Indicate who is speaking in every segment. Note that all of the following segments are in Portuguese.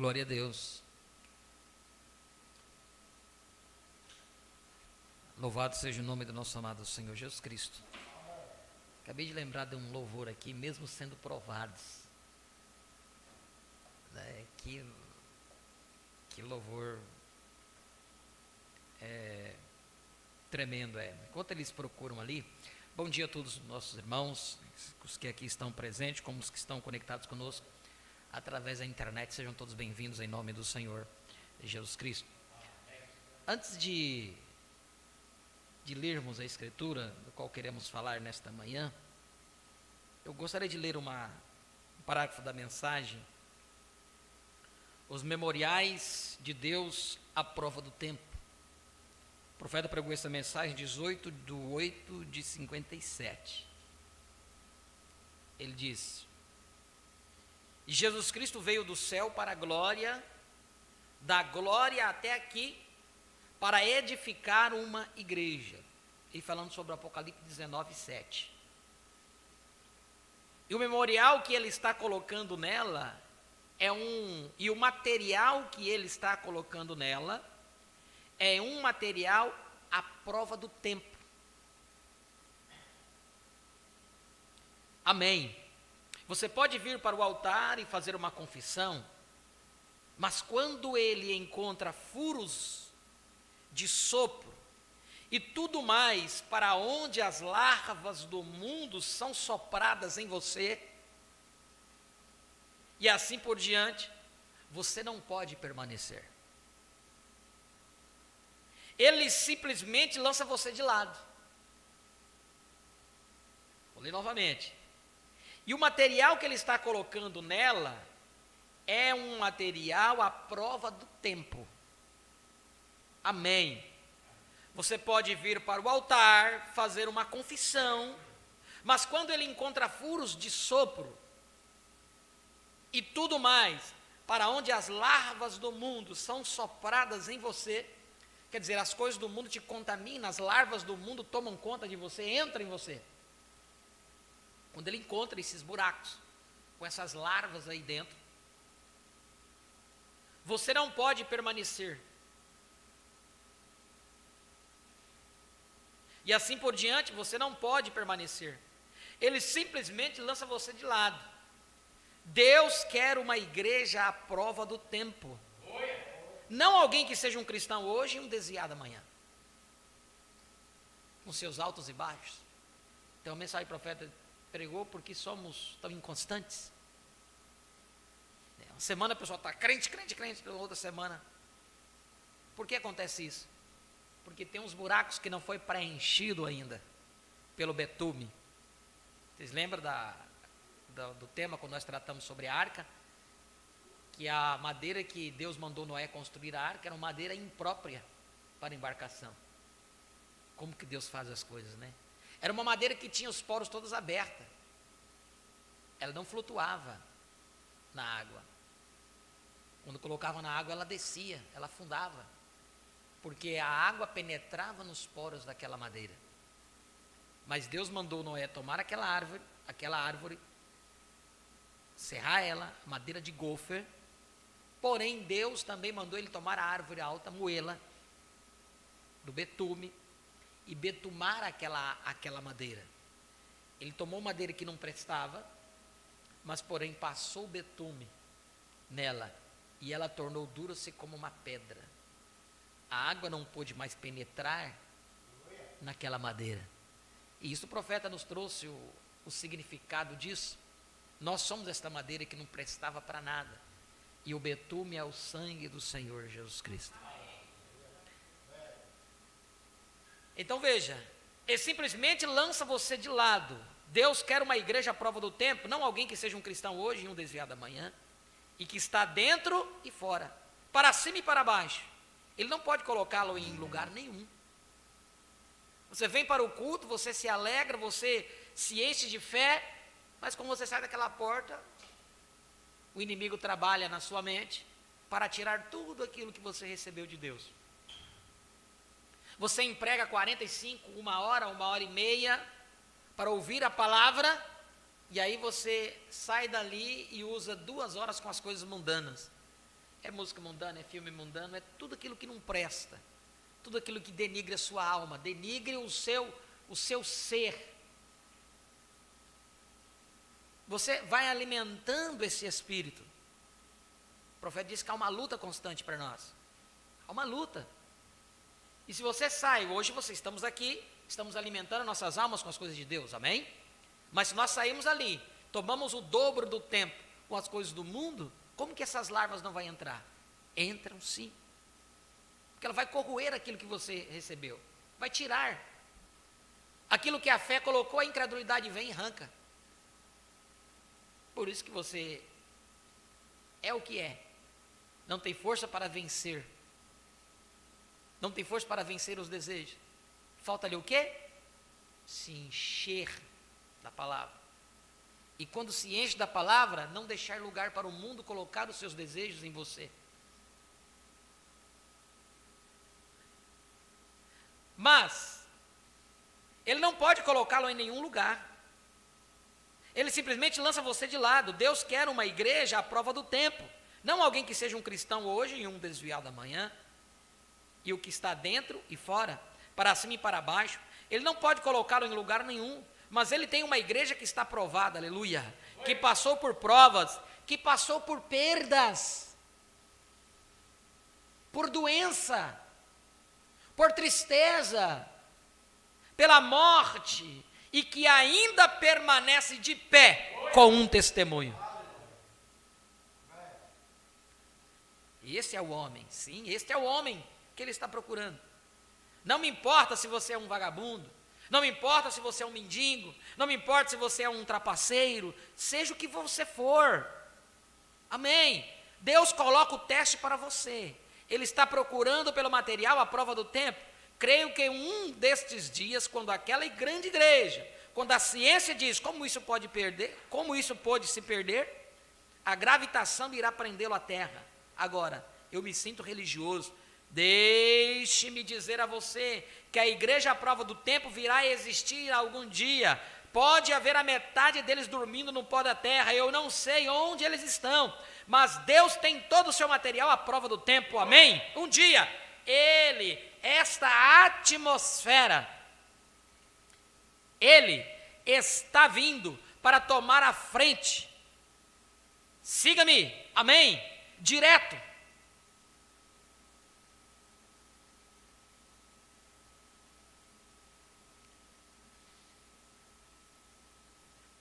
Speaker 1: Glória a Deus. Louvado seja o nome do nosso amado Senhor Jesus Cristo. Acabei de lembrar de um louvor aqui, mesmo sendo provados. Que louvor tremendo é. Enquanto eles procuram ali, bom dia a todos os nossos irmãos, os que aqui estão presentes, como os que estão conectados conosco através da internet, sejam todos bem-vindos em nome do Senhor Jesus Cristo. Antes de lermos a escritura, do qual queremos falar nesta manhã, eu gostaria de ler um parágrafo da mensagem, os memoriais de Deus à prova do tempo. O profeta pregou essa mensagem 18/8/57. Ele diz: Jesus Cristo veio do céu para a glória, da glória até aqui, para edificar uma igreja. E falando sobre o Apocalipse 19:7. E o memorial que ele está colocando nela e o material que ele está colocando nela é um material à prova do tempo. Amém. Você pode vir para o altar e fazer uma confissão, mas quando ele encontra furos de sopro e tudo mais para onde as larvas do mundo são sopradas em você, e assim por diante, você não pode permanecer. Ele simplesmente lança você de lado. Vou ler novamente. E o material que ele está colocando nela é um material à prova do tempo. Amém. Você pode vir para o altar, fazer uma confissão, mas quando ele encontra furos de sopro e tudo mais, para onde as larvas do mundo são sopradas em você, quer dizer, as coisas do mundo te contaminam, as larvas do mundo tomam conta de você, entram em você. Quando ele encontra esses buracos, com essas larvas aí dentro, você não pode permanecer. E assim por diante, você não pode permanecer. Ele simplesmente lança você de lado. Deus quer uma igreja à prova do tempo. Não alguém que seja um cristão hoje e um desviado amanhã. Com seus altos e baixos. Então a mensagem do profeta pregou porque somos tão inconstantes. Uma semana a pessoa está crente, pela outra semana. Por que acontece isso? Porque tem uns buracos que não foi preenchido ainda pelo betume. Vocês lembram do tema quando nós tratamos sobre a arca? Que a madeira que Deus mandou Noé construir a arca era uma madeira imprópria para embarcação. Como que Deus faz as coisas, né? Era uma madeira que tinha os poros todos abertos. Ela não flutuava na água. Quando colocava na água, ela descia, ela afundava. Porque a água penetrava nos poros daquela madeira. Mas Deus mandou Noé tomar aquela árvore, serrar ela, madeira de gofer. Porém, Deus também mandou ele tomar a árvore alta, moela, do betume, e betumar aquela madeira. Ele tomou madeira que não prestava, mas porém passou o betume nela, e ela tornou dura-se como uma pedra. A água não pôde mais penetrar naquela madeira. E isso o profeta nos trouxe o significado disso. Nós somos esta madeira que não prestava para nada. E o betume é o sangue do Senhor Jesus Cristo. Então veja, ele simplesmente lança você de lado. Deus quer uma igreja à prova do tempo, não alguém que seja um cristão hoje e um desviado amanhã, e que está dentro e fora, para cima e para baixo. Ele não pode colocá-lo em lugar nenhum. Você vem para o culto, você se alegra, você se enche de fé, mas quando você sai daquela porta, o inimigo trabalha na sua mente para tirar tudo aquilo que você recebeu de Deus. Você emprega 45, uma hora e meia para ouvir a palavra, e aí você sai dali e usa 2 horas com as coisas mundanas. é música mundana, é filme mundano, é tudo aquilo que não presta, tudo aquilo que denigre a sua alma, denigre o seu ser. Você vai alimentando esse espírito. O profeta diz que há uma luta constante para nós. Há uma luta. E se você sai, hoje estamos aqui, estamos alimentando nossas almas com as coisas de Deus, amém? Mas se nós sairmos ali, tomamos o dobro do tempo com as coisas do mundo, como que essas larvas não vão entrar? Entram sim. Porque ela vai corroer aquilo que você recebeu. Vai tirar. Aquilo que a fé colocou, a incredulidade vem e arranca. Por isso que você é o que é. Não tem força para vencer. Não tem força para vencer os desejos. Falta-lhe o quê? Se encher da palavra. E quando se enche da palavra, não deixar lugar para o mundo colocar os seus desejos em você. Mas, ele não pode colocá-lo em nenhum lugar. Ele simplesmente lança você de lado. Deus quer uma igreja à prova do tempo. Não alguém que seja um cristão hoje e um desviado amanhã. E o que está dentro e fora, para cima e para baixo. Ele não pode colocá-lo em lugar nenhum. Mas ele tem uma igreja que está provada, aleluia. Que passou por provas, que passou por perdas, por doença, por tristeza, pela morte, e que ainda permanece de pé com um testemunho. E esse é o homem, sim, este é o homem que ele está procurando. Não me importa se você é um vagabundo, não me importa se você é um mendigo, não me importa se você é um trapaceiro, seja o que você for, amém? Deus coloca o teste para você, Ele está procurando pelo material a prova do tempo. Creio que um destes dias, quando aquela grande igreja, quando a ciência diz como isso pode perder, como isso pode se perder, a gravitação irá prendê-lo à terra. Agora, eu me sinto religioso. Deixe-me dizer a você que a igreja à prova do tempo virá a existir algum dia. Pode haver a metade deles dormindo no pó da terra, eu não sei onde eles estão, mas Deus tem todo o seu material à prova do tempo, amém? Um dia, esta atmosfera, Ele está vindo para tomar a frente. Siga-me, amém? Direto.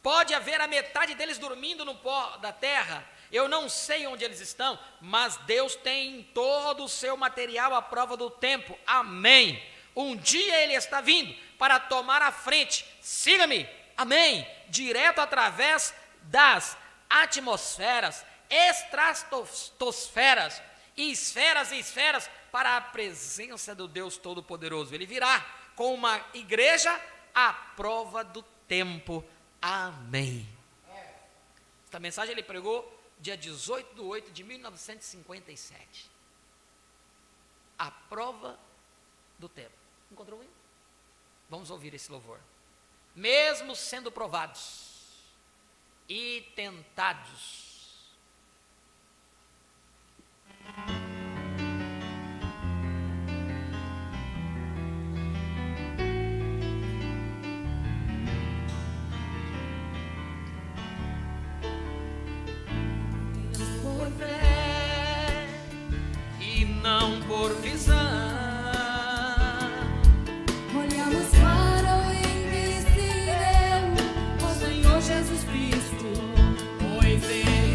Speaker 1: Pode haver a metade deles dormindo no pó da terra, eu não sei onde eles estão, mas Deus tem todo o seu material à prova do tempo, amém? Um dia Ele está vindo para tomar a frente, siga-me, amém? Direto através das atmosferas, estratosferas, e esferas, para a presença do Deus Todo-Poderoso. Ele virá com uma igreja à prova do tempo, amém. Esta mensagem ele pregou dia 18/8/1957. A prova do tempo. Encontrou um? Vamos ouvir esse louvor. Mesmo sendo provados e tentados. Por visão,
Speaker 2: olhamos para o invisível, o Senhor Jesus Cristo,
Speaker 1: pois Ele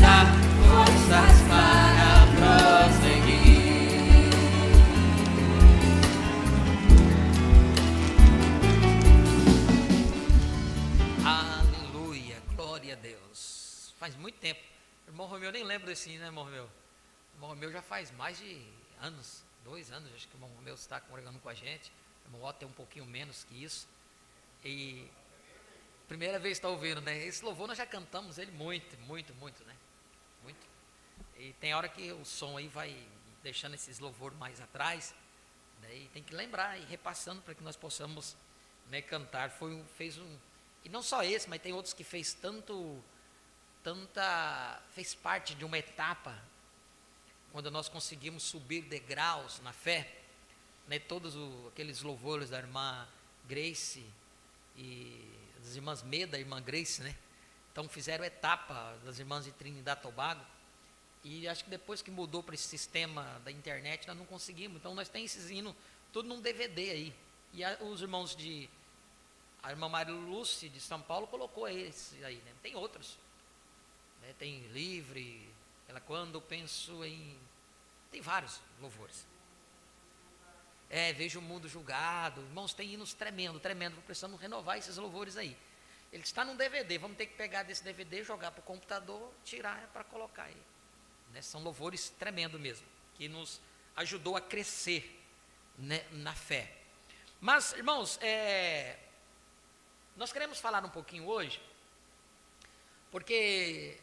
Speaker 1: dá forças para prosseguir. Aleluia, glória a Deus. Faz muito tempo. Irmão Romeu, eu nem lembro desse hino, né, irmão Romeu? Irmão Romeu já faz mais de anos, 2 anos, acho que o irmão Romeu está congregando com a gente. O irmão Otto tem um pouquinho menos que isso. E primeira vez está ouvindo, né? Esse louvor nós já cantamos ele muito, né? Muito. E tem hora que o som aí vai deixando esses louvores mais atrás, né? E tem que lembrar e repassando para que nós possamos, né, cantar. E não só esse, mas tem outros que fez fez parte de uma etapa quando nós conseguimos subir degraus na fé, né? Todos aqueles louvores da irmã Grace e das irmãs Meda, a irmã Grace, né? Então fizeram etapa das irmãs de Trinidad e Tobago, e acho que depois que mudou para esse sistema da internet, nós não conseguimos. Então nós temos esses hinos tudo num DVD aí, e os irmãos a irmã Maria Lúcia de São Paulo colocou esses aí, né? Tem outros, né? Tem Livre, ela Quando Penso em... tem vários louvores. Vejo o mundo julgado. Irmãos, tem hinos tremendo. Precisamos renovar esses louvores aí. Ele está num DVD. Vamos ter que pegar desse DVD, jogar para o computador, tirar para colocar aí, né? São louvores tremendo mesmo, que nos ajudou a crescer, né, na fé. Mas, irmãos, nós queremos falar um pouquinho hoje, porque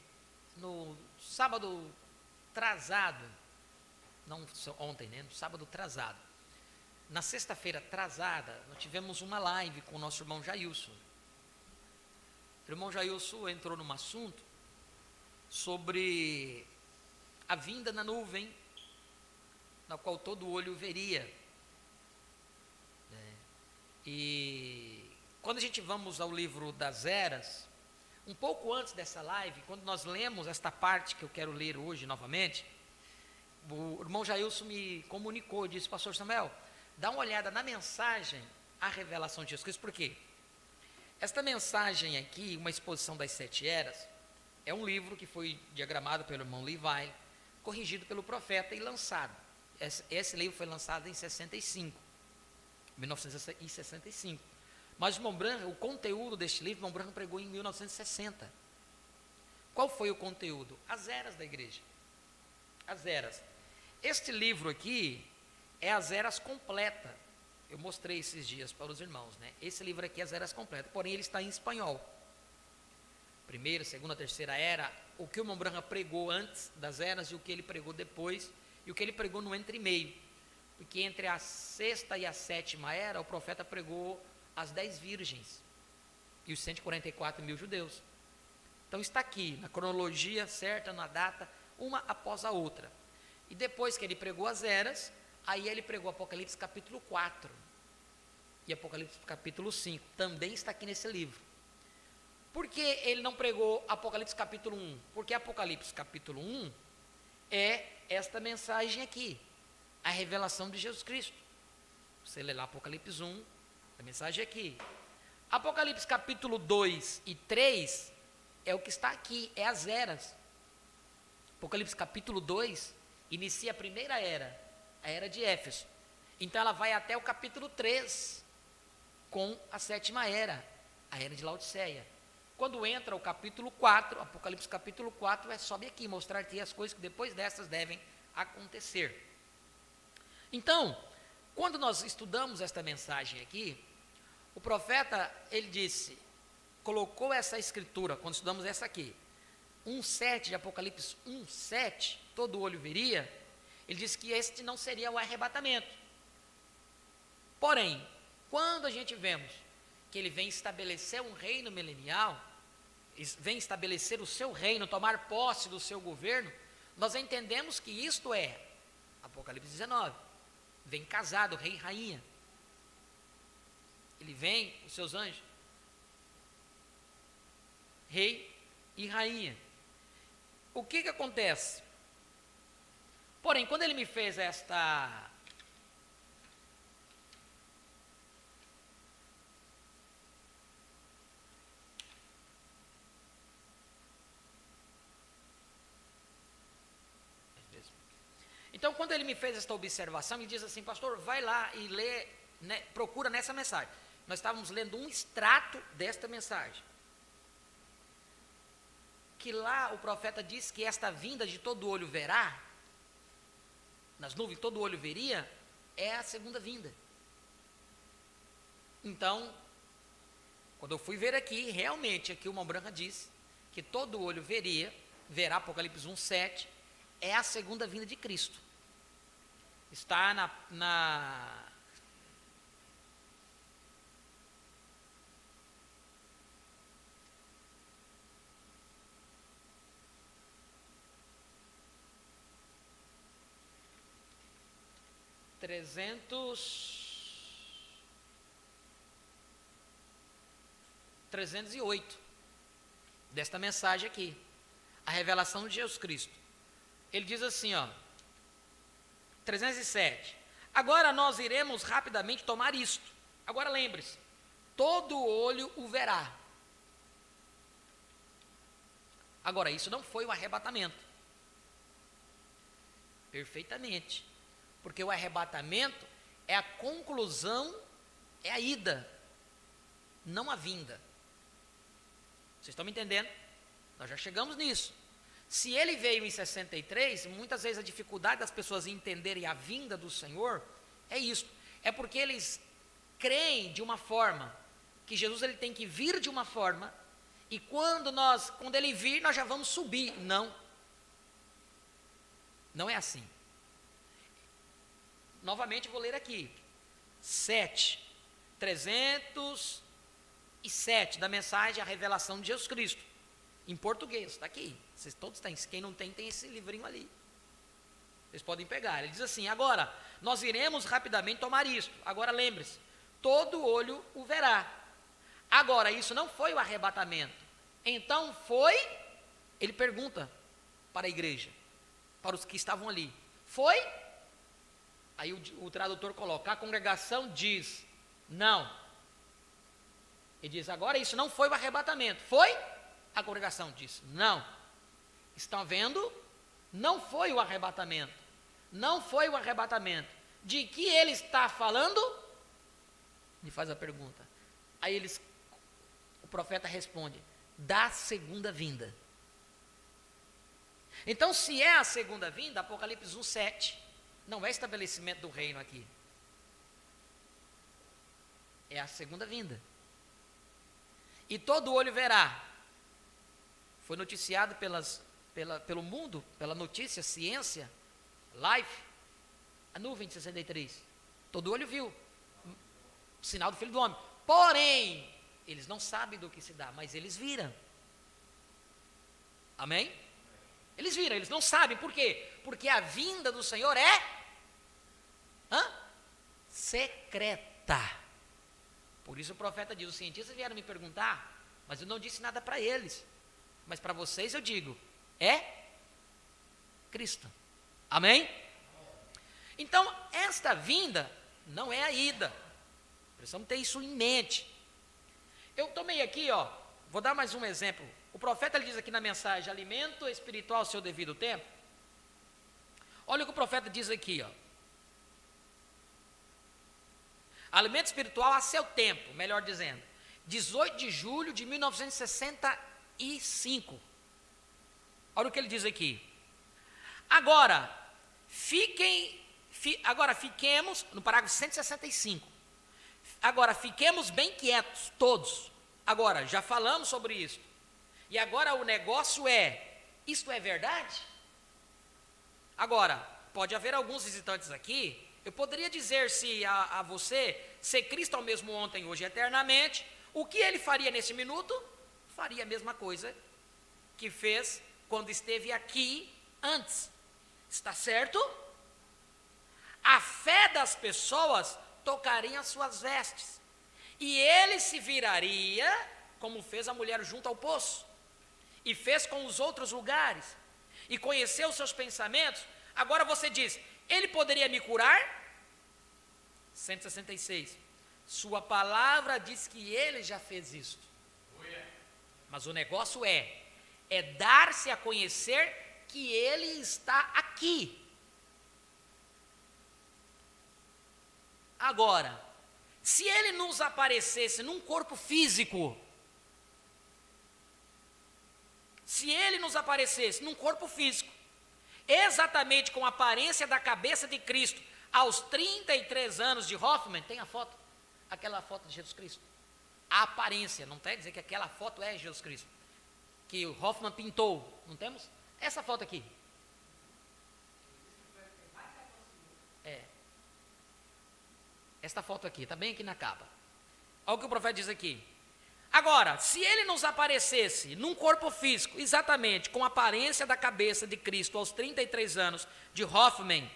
Speaker 1: no sábado atrasado, não ontem, né? No sábado atrasado, na sexta-feira atrasada, nós tivemos uma live com o nosso irmão Jailson. O irmão Jailson entrou num assunto sobre a vinda na nuvem, na qual todo olho veria, né? E quando a gente vamos ao livro das Eras, um pouco antes dessa live, quando nós lemos esta parte que eu quero ler hoje novamente, o irmão Jailson me comunicou, disse: pastor Samuel, dá uma olhada na mensagem, a revelação de Jesus Cristo. Por quê? Esta mensagem aqui, uma exposição das 7 eras, é um livro que foi diagramado pelo irmão Levi, corrigido pelo profeta e lançado. Esse livro foi lançado em 1965. Mas o irmão Branham, o conteúdo deste livro, o irmão Branham pregou em 1960. Qual foi o conteúdo? As eras da igreja. As eras. Este livro aqui é as eras completa. Eu mostrei esses dias para os irmãos, né? Esse livro aqui é as eras completa, porém ele está em espanhol. Primeira, segunda, terceira era, o que o irmão Branham pregou antes das eras e o que ele pregou depois, e o que ele pregou no entre-meio. Porque entre a sexta e a sétima era, o profeta pregou as 10 virgens e os 144 mil judeus. Então está aqui, na cronologia certa, na data, uma após a outra. E depois que ele pregou as eras, aí ele pregou Apocalipse capítulo 4 e Apocalipse capítulo 5, também está aqui nesse livro. Por que ele não pregou Apocalipse capítulo 1? Porque Apocalipse capítulo 1 é esta mensagem aqui, a revelação de Jesus Cristo. Você lê lá Apocalipse 1, a mensagem aqui. Apocalipse capítulo 2 e 3 é o que está aqui, é as eras. Apocalipse capítulo 2 inicia a primeira era, a era de Éfeso. Então ela vai até o capítulo 3, com a sétima era, a era de Laodiceia. Quando entra o capítulo 4, Apocalipse capítulo 4, sobe aqui, mostrar aqui as coisas que depois dessas devem acontecer. Então, quando nós estudamos esta mensagem aqui, o profeta, ele disse, colocou essa escritura, quando estudamos essa aqui, 1,7 de Apocalipse 1,7, todo olho veria, ele disse que este não seria o arrebatamento. Porém, quando a gente vemos que ele vem estabelecer um reino milenial, vem estabelecer o seu reino, tomar posse do seu governo, nós entendemos que isto é, Apocalipse 19, vem casado, rei e rainha. Ele vem, os seus anjos, rei e rainha. O que acontece? Porém, quando ele me fez esta Então, quando ele me fez esta observação, ele diz assim: pastor, vai lá e lê, né, procura nessa mensagem. Nós estávamos lendo um extrato desta mensagem. Que lá o profeta diz que esta vinda de todo olho verá, nas nuvens todo olho veria, é a segunda vinda. Então, quando eu fui ver aqui, realmente aqui o Mão Branca diz que todo olho verá, Apocalipse 1:7, é a segunda vinda de Cristo. Está na 308 desta mensagem aqui, a revelação de Jesus Cristo. Ele diz assim, ó, 307. Agora nós iremos rapidamente tomar isto. Agora lembre-se, todo olho o verá. Agora, isso não foi o arrebatamento. Perfeitamente. Porque o arrebatamento é a conclusão, é a ida, não a vinda. Vocês estão me entendendo? Nós já chegamos nisso. Se ele veio em 63, muitas vezes a dificuldade das pessoas entenderem a vinda do Senhor é isso. É porque eles creem de uma forma, que Jesus ele tem que vir de uma forma, e quando ele vir, nós já vamos subir. Não. Não é assim. Novamente vou ler aqui. 307 da mensagem, a revelação de Jesus Cristo. Em português, está aqui. Vocês todos têm. Quem não tem, tem esse livrinho ali. Vocês podem pegar. Ele diz assim: agora, nós iremos rapidamente tomar isto. Agora lembre-se, todo olho o verá. Agora, isso não foi o arrebatamento. Então foi, ele pergunta para a igreja, para os que estavam ali. Foi? Aí o tradutor coloca, a congregação diz, não. Ele diz, agora isso não foi o arrebatamento. Foi? A congregação diz, não. Estão vendo? Não foi o arrebatamento. Não foi o arrebatamento. De que ele está falando? Me faz a pergunta. Aí o profeta responde, da segunda vinda. Então, se é a segunda vinda, Apocalipse 1:7, não é estabelecimento do reino aqui. É a segunda vinda. E todo olho verá. Foi noticiado pelo mundo, pela notícia, ciência, Life, a nuvem de 63. Todo olho viu. O sinal do Filho do Homem. Porém, eles não sabem do que se dá, mas eles viram. Amém? Eles viram, eles não sabem. Por quê? Porque a vinda do Senhor é secreta. Por isso o profeta diz, os cientistas vieram me perguntar, mas eu não disse nada para eles. Mas para vocês eu digo, é Cristo. Amém? Então, esta vinda não é a ida. Precisamos ter isso em mente. Eu tomei aqui, vou dar mais um exemplo. O profeta ele diz aqui na mensagem, alimento espiritual ao seu devido tempo. Olha o que o profeta diz aqui, Alimento espiritual a seu tempo, melhor dizendo. 18 de julho de 1965. Olha o que ele diz aqui. Agora fiquemos, no parágrafo 165. Agora, fiquemos bem quietos, todos. Agora, já falamos sobre isso. E agora o negócio é, isto é verdade? Agora, pode haver alguns visitantes aqui, eu poderia dizer a você, ser Cristo ao mesmo ontem, hoje e eternamente, o que ele faria nesse minuto? Faria a mesma coisa que fez quando esteve aqui antes. Está certo? A fé das pessoas tocaria as suas vestes. E ele se viraria, como fez a mulher junto ao poço. E fez com os outros lugares. E conheceu os seus pensamentos. Agora você diz, ele poderia me curar? 166. Sua palavra diz que ele já fez isso. Mas o negócio é dar-se a conhecer que ele está aqui. Agora, se ele nos aparecesse num corpo físico, exatamente com a aparência da cabeça de Cristo, aos 33 anos de Hoffman, tem a foto, aquela foto de Jesus Cristo. A aparência, não quer dizer que aquela foto é Jesus Cristo, que o Hoffman pintou, não temos? Essa foto aqui. Esta foto aqui, está bem aqui na capa. Olha o que o profeta diz aqui. Agora, se ele nos aparecesse num corpo físico, exatamente com a aparência da cabeça de Cristo, aos 33 anos de Hoffman,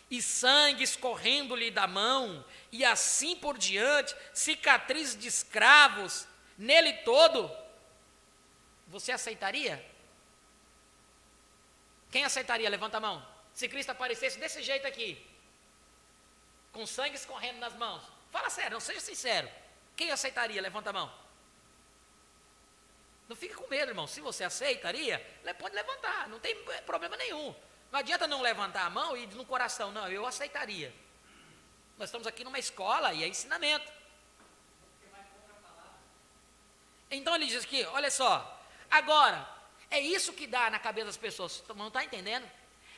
Speaker 1: e sangue escorrendo-lhe da mão, e assim por diante, cicatrizes de escravos, nele todo, você aceitaria? Quem aceitaria? Levanta a mão. Se Cristo aparecesse desse jeito aqui, com sangue escorrendo nas mãos, fala sério, não seja sincero. Quem aceitaria? Levanta a mão. Não fique com medo, irmão. Se você aceitaria, pode levantar, não tem problema nenhum. Não adianta não levantar a mão e ir no coração, não, eu aceitaria. Nós estamos aqui numa escola e é ensinamento. Então ele diz aqui, olha só, agora, é isso que dá na cabeça das pessoas, não está entendendo?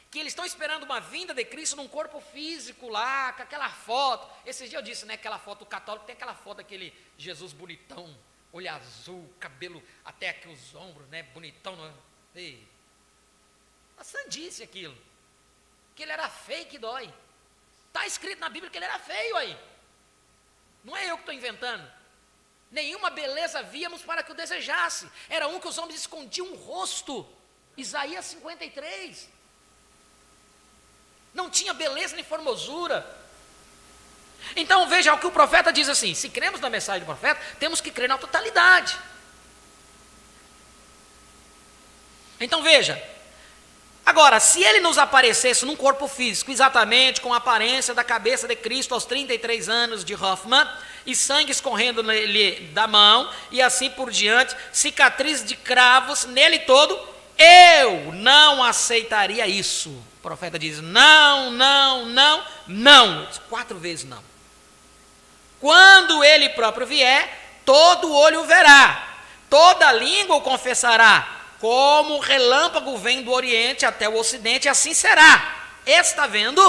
Speaker 1: Que eles estão esperando uma vinda de Cristo num corpo físico lá, com aquela foto. Esses dias eu disse, né, aquela foto do católico, tem aquela foto daquele Jesus bonitão, olho azul, cabelo até aqui os ombros, né, bonitão. Ei, uma sandice aquilo. Que ele era feio que dói. Está escrito na Bíblia que ele era feio aí. Não é eu que estou inventando. Nenhuma beleza víamos para que o desejasse. Era um que os homens escondiam o rosto. Isaías 53. Não tinha beleza nem formosura. Então veja o que o profeta diz assim, se cremos na mensagem do profeta, temos que crer na totalidade. Então veja, agora, se ele nos aparecesse num corpo físico, exatamente com a aparência da cabeça de Cristo aos 33 anos de Hoffman, e sangue escorrendo nele da mão, e assim por diante, cicatriz de cravos nele todo, eu não aceitaria isso. O profeta diz, não, não, não, não, 4 vezes não. Quando ele próprio vier, todo olho o verá, toda língua o confessará, como o relâmpago vem do Oriente até o Ocidente, assim será. Está vendo?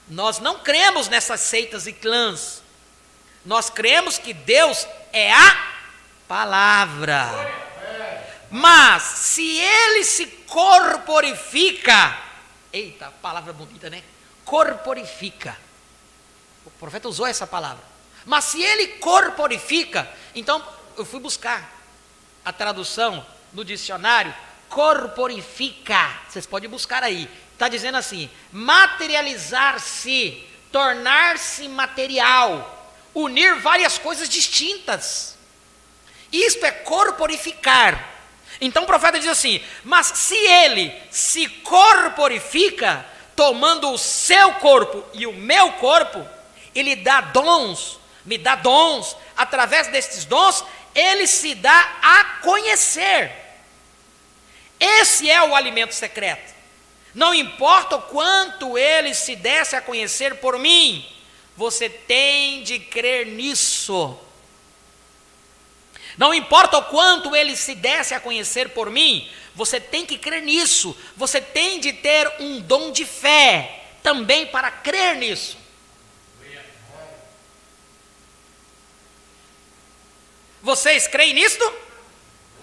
Speaker 1: Nós não cremos nessas seitas e clãs. Nós cremos que Deus é a palavra. Mas, se ele se corporifica, eita, palavra bonita, né? Corporifica. O profeta usou essa palavra. Mas se ele corporifica, então eu fui buscar a tradução no dicionário, corporifica, vocês podem buscar aí, está dizendo assim, materializar-se, tornar-se material, unir várias coisas distintas, isto é corporificar. Então o profeta diz assim, mas se ele se corporifica, tomando o seu corpo e o meu corpo, ele dá dons, me dá dons, através destes dons, ele se dá a conhecer. Esse é o alimento secreto. Não importa o quanto ele se desse a conhecer por mim, você tem de crer nisso. Não importa o quanto ele se desse a conhecer por mim, você tem que crer nisso. Você tem de ter um dom de fé também para crer nisso. Vocês creem nisto?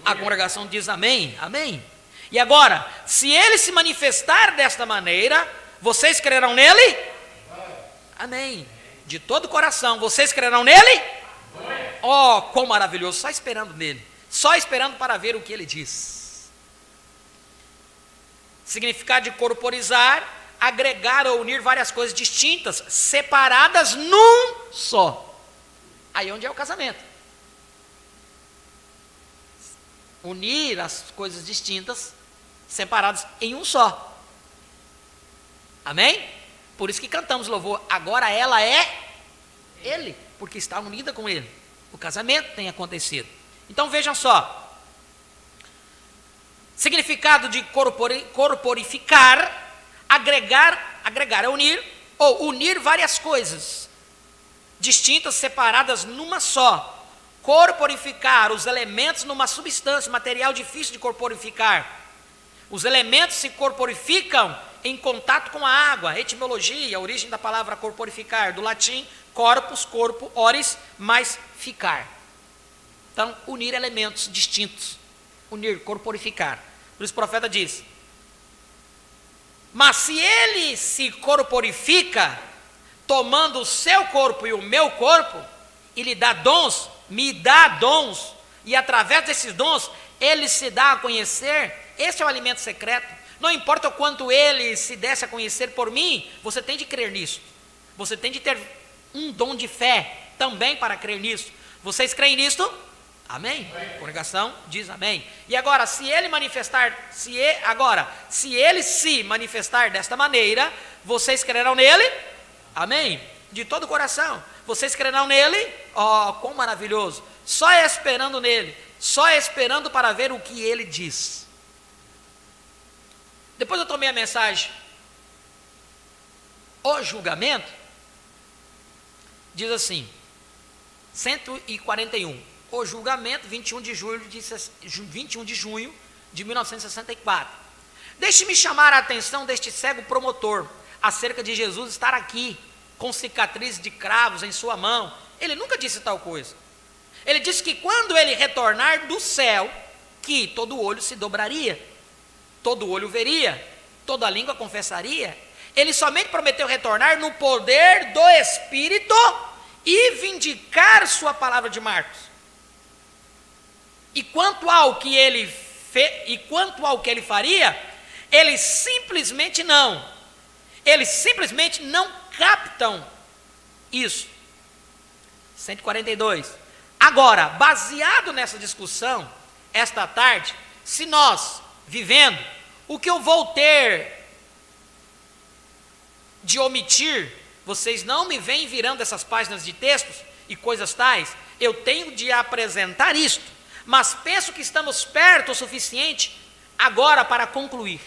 Speaker 1: A congregação diz amém, amém. E agora, se ele se manifestar desta maneira, vocês crerão nele? Amém. De todo o coração, vocês crerão nele? Oh, quão maravilhoso, só esperando nele. Só esperando para ver o que ele diz. Significado de corporizar, agregar ou unir várias coisas distintas, separadas num só. Aí onde é o casamento. Unir as coisas distintas, separadas em um só. Amém? Por isso que cantamos louvor. Agora ela é ele, porque está unida com ele. O casamento tem acontecido. Então vejam só. Significado de corporificar, agregar é unir, ou unir várias coisas. distintas, separadas numa só. Corporificar, os elementos numa substância, material difícil de corporificar. Os elementos se corporificam em contato com a água. Etimologia, a origem da palavra corporificar, do latim corpus, corpo, oris, mais ficar. Então, unir elementos distintos. Unir, corporificar. Por isso o profeta diz: mas se ele se corporifica, tomando o seu corpo e o meu corpo, e lhe dá dons, me dá dons, e através desses dons, ele se dá a conhecer. Esse é o alimento secreto. Não importa o quanto ele se desse a conhecer por mim, você tem de crer nisso. Você tem de ter um dom de fé também para crer nisso. Vocês creem nisto? Amém? A congregação diz amém. E agora, se ele se manifestar desta maneira, vocês crerão nele? Amém? De todo o coração. Vocês crerão nele? Oh, quão maravilhoso. Só esperando nele. Só esperando para ver o que ele diz. Depois eu tomei a mensagem, o julgamento, diz assim, 141, o julgamento, 21 de junho de 1964. Deixe-me chamar a atenção deste cego promotor, acerca de Jesus estar aqui, com cicatrizes de cravos em sua mão. Ele nunca disse tal coisa. Ele disse que quando ele retornar do céu, que todo olho se dobraria, todo olho veria, toda língua confessaria. Ele somente prometeu retornar no poder do Espírito e vindicar sua palavra de Marcos. E quanto ao que ele faria, eles simplesmente não captam isso. 142. Agora, baseado nessa discussão, esta tarde, se nós vivendo, o que eu vou ter de omitir, vocês não me veem virando essas páginas de textos e coisas tais, eu tenho de apresentar isto, mas penso que estamos perto o suficiente agora para concluir.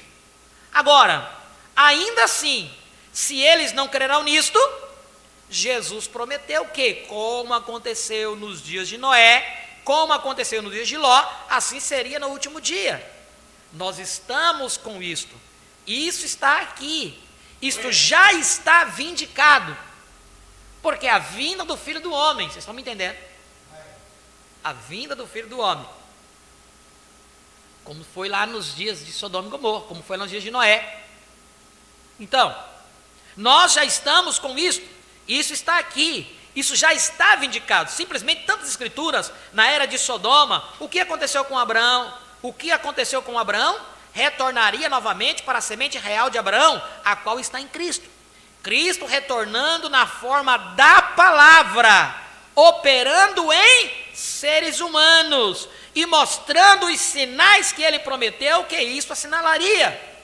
Speaker 1: Agora, ainda assim, se eles não crerão nisto, Jesus prometeu que, como aconteceu nos dias de Noé, como aconteceu nos dias de Ló, assim seria no último dia. Nós estamos com isto. Isso está aqui. Isto já está vindicado. Porque a vinda do Filho do Homem, vocês estão me entendendo? A vinda do Filho do Homem. Como foi lá nos dias de Sodoma e Gomorra, como foi nos dias de Noé. Então, nós já estamos com isto. Isso está aqui. Isso já está vindicado. Simplesmente tantas escrituras na era de Sodoma. O que aconteceu com Abraão? O que aconteceu com Abraão? Retornaria novamente para a semente real de Abraão, a qual está em Cristo. Cristo retornando na forma da palavra, operando em seres humanos e mostrando os sinais que ele prometeu que isto assinalaria.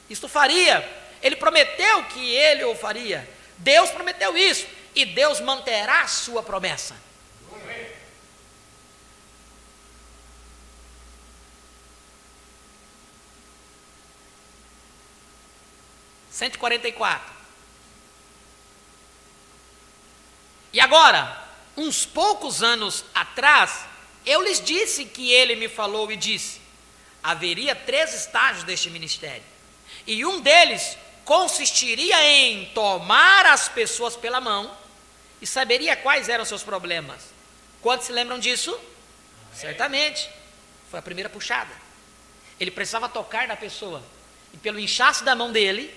Speaker 1: Isto faria. Ele prometeu que ele o faria. Deus prometeu isso. E Deus manterá a sua promessa. 144. E agora, uns poucos anos atrás, eu lhes disse que ele me falou e disse: haveria 3 estágios deste ministério, e um deles consistiria em tomar as pessoas pela mão e saberia quais eram seus problemas. Quantos se lembram disso? Amém. Certamente, foi a primeira puxada. Ele precisava tocar na pessoa, e pelo inchaço da mão dele,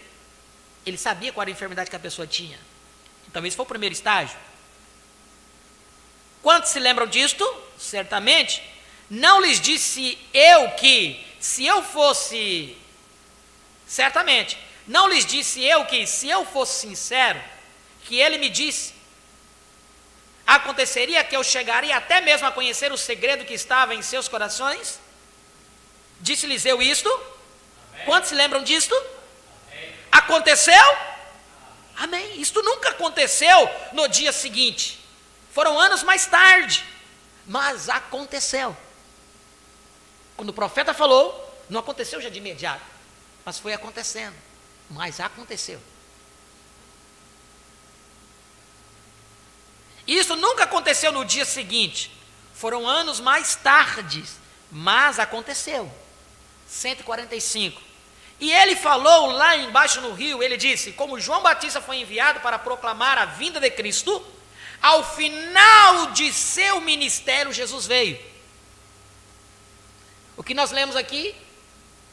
Speaker 1: ele sabia qual era a enfermidade que a pessoa tinha. Então esse foi o primeiro estágio. Quantos se lembram disto? Certamente. Não lhes disse eu que, se eu fosse, certamente, não lhes disse eu que, se eu fosse sincero, que ele me disse, aconteceria que eu chegaria até mesmo a conhecer o segredo que estava em seus corações? Disse-lhes eu isto? Amém. Quantos se lembram disto? Amém. Aconteceu? Amém. Isto nunca aconteceu no dia seguinte. Foram anos mais tarde, mas aconteceu. Quando o profeta falou, não aconteceu já de imediato, mas foi acontecendo, mas aconteceu. Isso nunca aconteceu no dia seguinte. Foram anos mais tardes, mas aconteceu. 145. E ele falou lá embaixo no rio, ele disse, como João Batista foi enviado para proclamar a vinda de Cristo, ao final de seu ministério, Jesus veio. O que nós lemos aqui,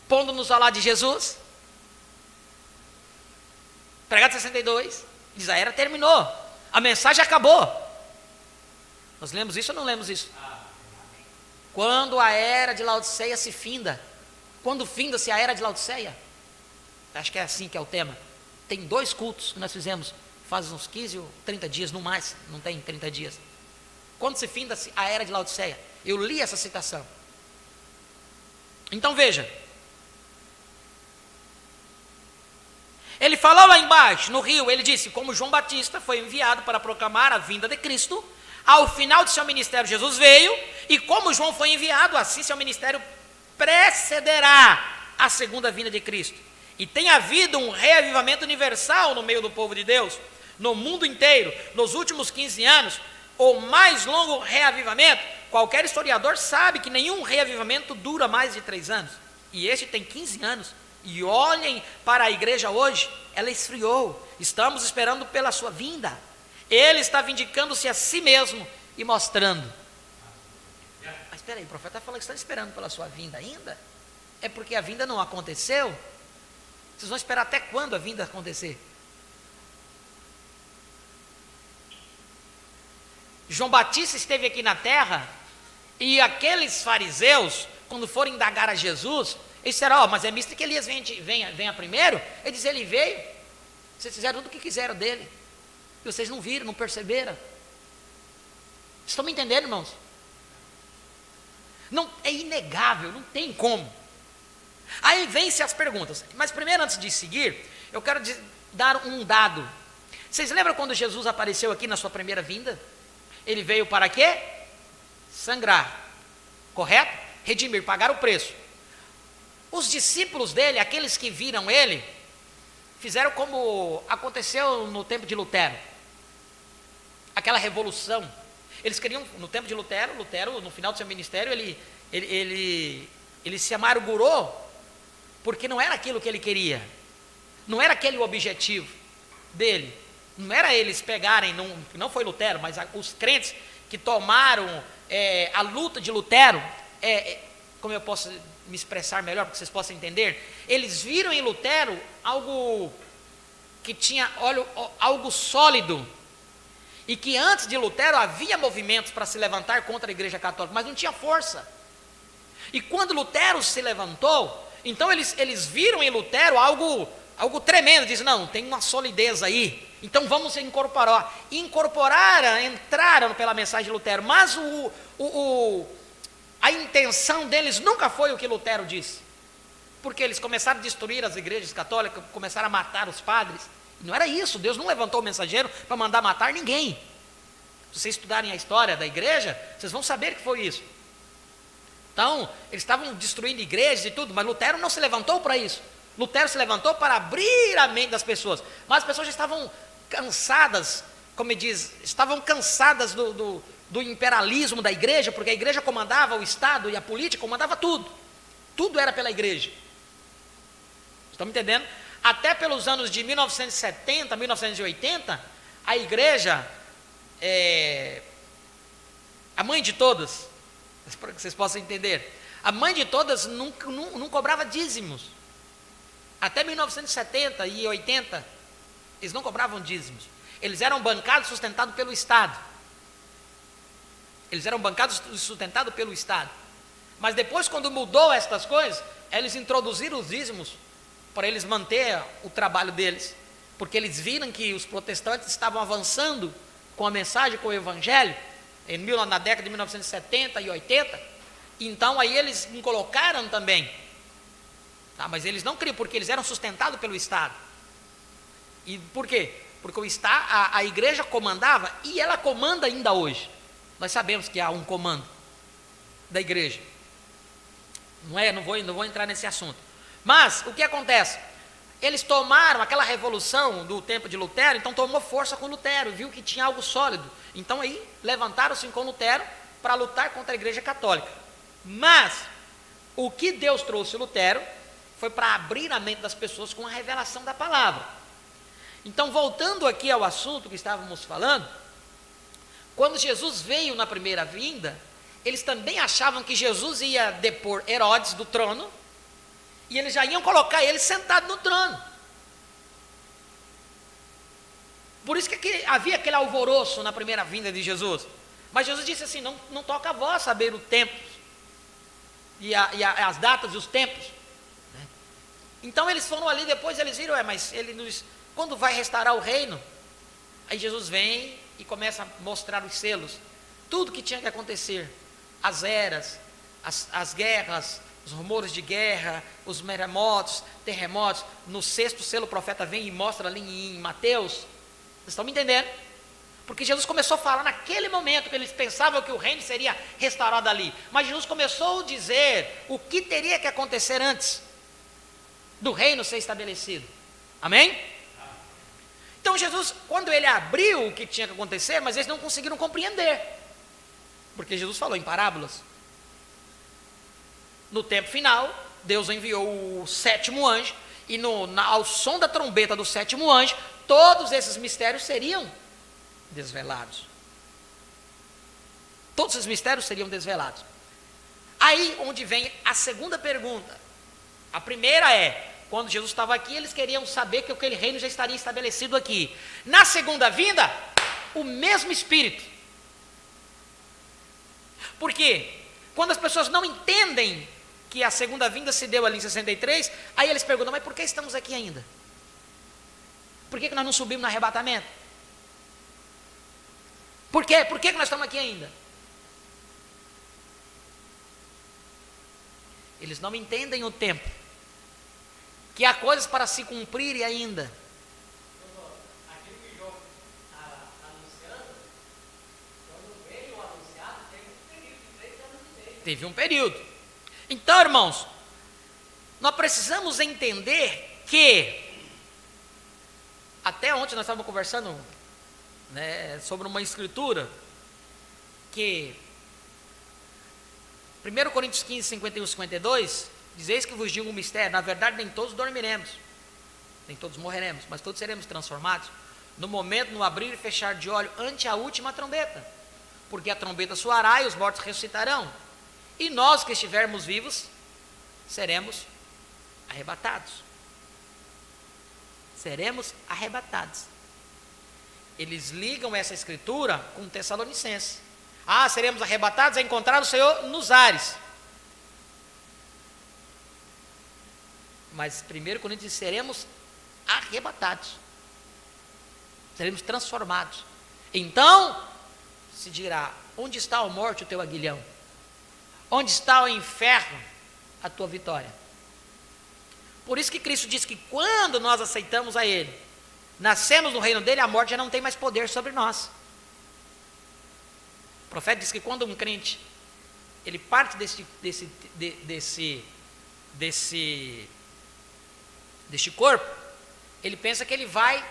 Speaker 1: pondo-nos ao lado de Jesus, pregado 62, diz, a era terminou, a mensagem acabou. Nós lemos isso ou não lemos isso? Quando a era de Laodiceia se finda, quando finda-se a era de Laodiceia, acho que é assim que é o tema. Tem 2 cultos que nós fizemos, faz uns 15 ou 30 dias, no mais, não tem 30 dias. Quando se finda-se a era de Laodiceia, eu li essa citação. Então veja, ele falou lá embaixo, no rio, ele disse, como João Batista foi enviado para proclamar a vinda de Cristo, ao final de seu ministério Jesus veio, e como João foi enviado, assim seu ministério precederá a segunda vinda de Cristo. E tem havido um reavivamento universal no meio do povo de Deus, no mundo inteiro, nos últimos 15 anos, o mais longo reavivamento. Qualquer historiador sabe que nenhum reavivamento dura mais de 3 anos, e este tem 15 anos, e olhem para a igreja hoje, ela esfriou, estamos esperando pela sua vinda, ele está vindicando-se a si mesmo e mostrando. Mas espera aí, o profeta está falando que está esperando pela sua vinda ainda? É porque a vinda não aconteceu? Vocês vão esperar até quando a vinda acontecer? João Batista esteve aqui na terra, e aqueles fariseus, quando foram indagar a Jesus, eles disseram, mas é misto que Elias venha primeiro? Ele diz, ele veio, vocês fizeram tudo o que quiseram dele, e vocês não viram, não perceberam. Estão me entendendo, irmãos? Não, é inegável, não tem como. Aí vem-se as perguntas, mas primeiro, antes de seguir, eu quero dar um dado. Vocês lembram quando Jesus apareceu aqui na sua primeira vinda? Ele veio para quê? Sangrar, correto? Redimir, pagar o preço. Os discípulos dele, aqueles que viram ele, fizeram como aconteceu no tempo de Lutero, aquela revolução. Eles queriam, no tempo de Lutero, no final do seu ministério, ele se amargurou, porque não era aquilo que ele queria, não era aquele o objetivo dele, não era eles pegarem, não foi Lutero, mas os crentes que tomaram a luta de Lutero, como eu posso me expressar melhor, para que vocês possam entender, eles viram em Lutero algo que tinha algo sólido, e que antes de Lutero havia movimentos para se levantar contra a igreja católica, mas não tinha força. E quando Lutero se levantou, então eles viram em Lutero algo tremendo, dizem, não, tem uma solidez aí, então vamos incorporar. Entraram pela mensagem de Lutero, mas a intenção deles nunca foi o que Lutero disse, porque eles começaram a destruir as igrejas católicas, começaram a matar os padres. Não era isso, Deus não levantou o mensageiro para mandar matar ninguém. Se vocês estudarem a história da igreja, vocês vão saber que foi isso. Então, eles estavam destruindo igrejas e tudo, mas Lutero não se levantou para isso. Lutero se levantou para abrir a mente das pessoas, mas as pessoas já estavam cansadas, como diz, estavam cansadas do imperialismo da igreja, porque a igreja comandava o Estado e a política comandava tudo. Tudo era pela igreja. Estão me entendendo? Até pelos anos de 1970, 1980, a igreja, a mãe de todas, para que vocês possam entender, a mãe de todas não cobrava dízimos. Até 1970 e 80, eles não cobravam dízimos. Eles eram bancados, sustentados pelo Estado. Eles eram bancados e sustentados pelo Estado. Mas depois, quando mudou estas coisas, eles introduziram os dízimos para eles manter o trabalho deles, porque eles viram que os protestantes estavam avançando com a mensagem, com o evangelho, na década de 1970 e 80, então aí eles colocaram também, tá? Mas eles não queriam, porque eles eram sustentados pelo Estado. E por quê? Porque a igreja comandava, e ela comanda ainda hoje. Nós sabemos que há um comando da igreja, não vou entrar nesse assunto. Mas, o que acontece? Eles tomaram aquela revolução do tempo de Lutero, então tomou força com Lutero, viu que tinha algo sólido. Então aí levantaram-se com Lutero para lutar contra a Igreja Católica. Mas o que Deus trouxe Lutero foi para abrir a mente das pessoas com a revelação da palavra. Então, voltando aqui ao assunto que estávamos falando, quando Jesus veio na primeira vinda, eles também achavam que Jesus ia depor Herodes do trono, e eles já iam colocar ele sentado no trono. Por isso que havia aquele alvoroço na primeira vinda de Jesus. Mas Jesus disse assim, não toca a vós saber o tempo, e as datas e os tempos. Então eles foram ali, depois eles viram, mas quando vai restaurar o reino? Aí Jesus vem e começa a mostrar os selos, tudo que tinha que acontecer, as eras, as guerras, os rumores de guerra, os terremotos. No 6º selo o profeta vem e mostra ali em Mateus. Vocês estão me entendendo? Porque Jesus começou a falar naquele momento que eles pensavam que o reino seria restaurado ali, mas Jesus começou a dizer o que teria que acontecer antes do reino ser estabelecido. Amém? Então Jesus, quando ele abriu o que tinha que acontecer, mas eles não conseguiram compreender, porque Jesus falou em parábolas. No tempo final, Deus enviou o 7º anjo, e ao som da trombeta do 7º anjo, todos esses mistérios seriam desvelados. Todos esses mistérios seriam desvelados. Aí onde vem a segunda pergunta. A primeira é, quando Jesus estava aqui, eles queriam saber que aquele reino já estaria estabelecido aqui. Na segunda vinda, o mesmo Espírito. Por quê? Quando as pessoas não entendem que a segunda vinda se deu ali em 63, aí eles perguntam, mas por que estamos aqui ainda? Por que nós não subimos no arrebatamento? Por quê? Por que nós estamos aqui ainda? Eles não entendem o tempo, que há coisas para se cumprir ainda. Aquilo que o João está anunciando, quando veio anunciado, teve um período de 3 anos e meio. Teve um período. Então, irmãos, nós precisamos entender que, até ontem nós estávamos conversando, né, sobre uma escritura, que 1 Coríntios 15, 51 e 52, diz: eis que vos digo um mistério, na verdade nem todos dormiremos, nem todos morreremos, mas todos seremos transformados, no momento, no abrir e fechar de olho, ante a última trombeta, porque a trombeta soará e os mortos ressuscitarão, e nós que estivermos vivos, seremos arrebatados. Seremos arrebatados. Eles ligam essa escritura com Tessalonicenses. Seremos arrebatados a encontrar o Senhor nos ares. Mas 1 Coríntios diz: seremos arrebatados. Seremos transformados. Então, se dirá: onde está a morte, o teu aguilhão? Onde está o inferno, a tua vitória? Por isso que Cristo diz que quando nós aceitamos a Ele, nascemos no reino dele, a morte já não tem mais poder sobre nós. O profeta diz que quando um crente, ele parte deste corpo, ele pensa que ele vai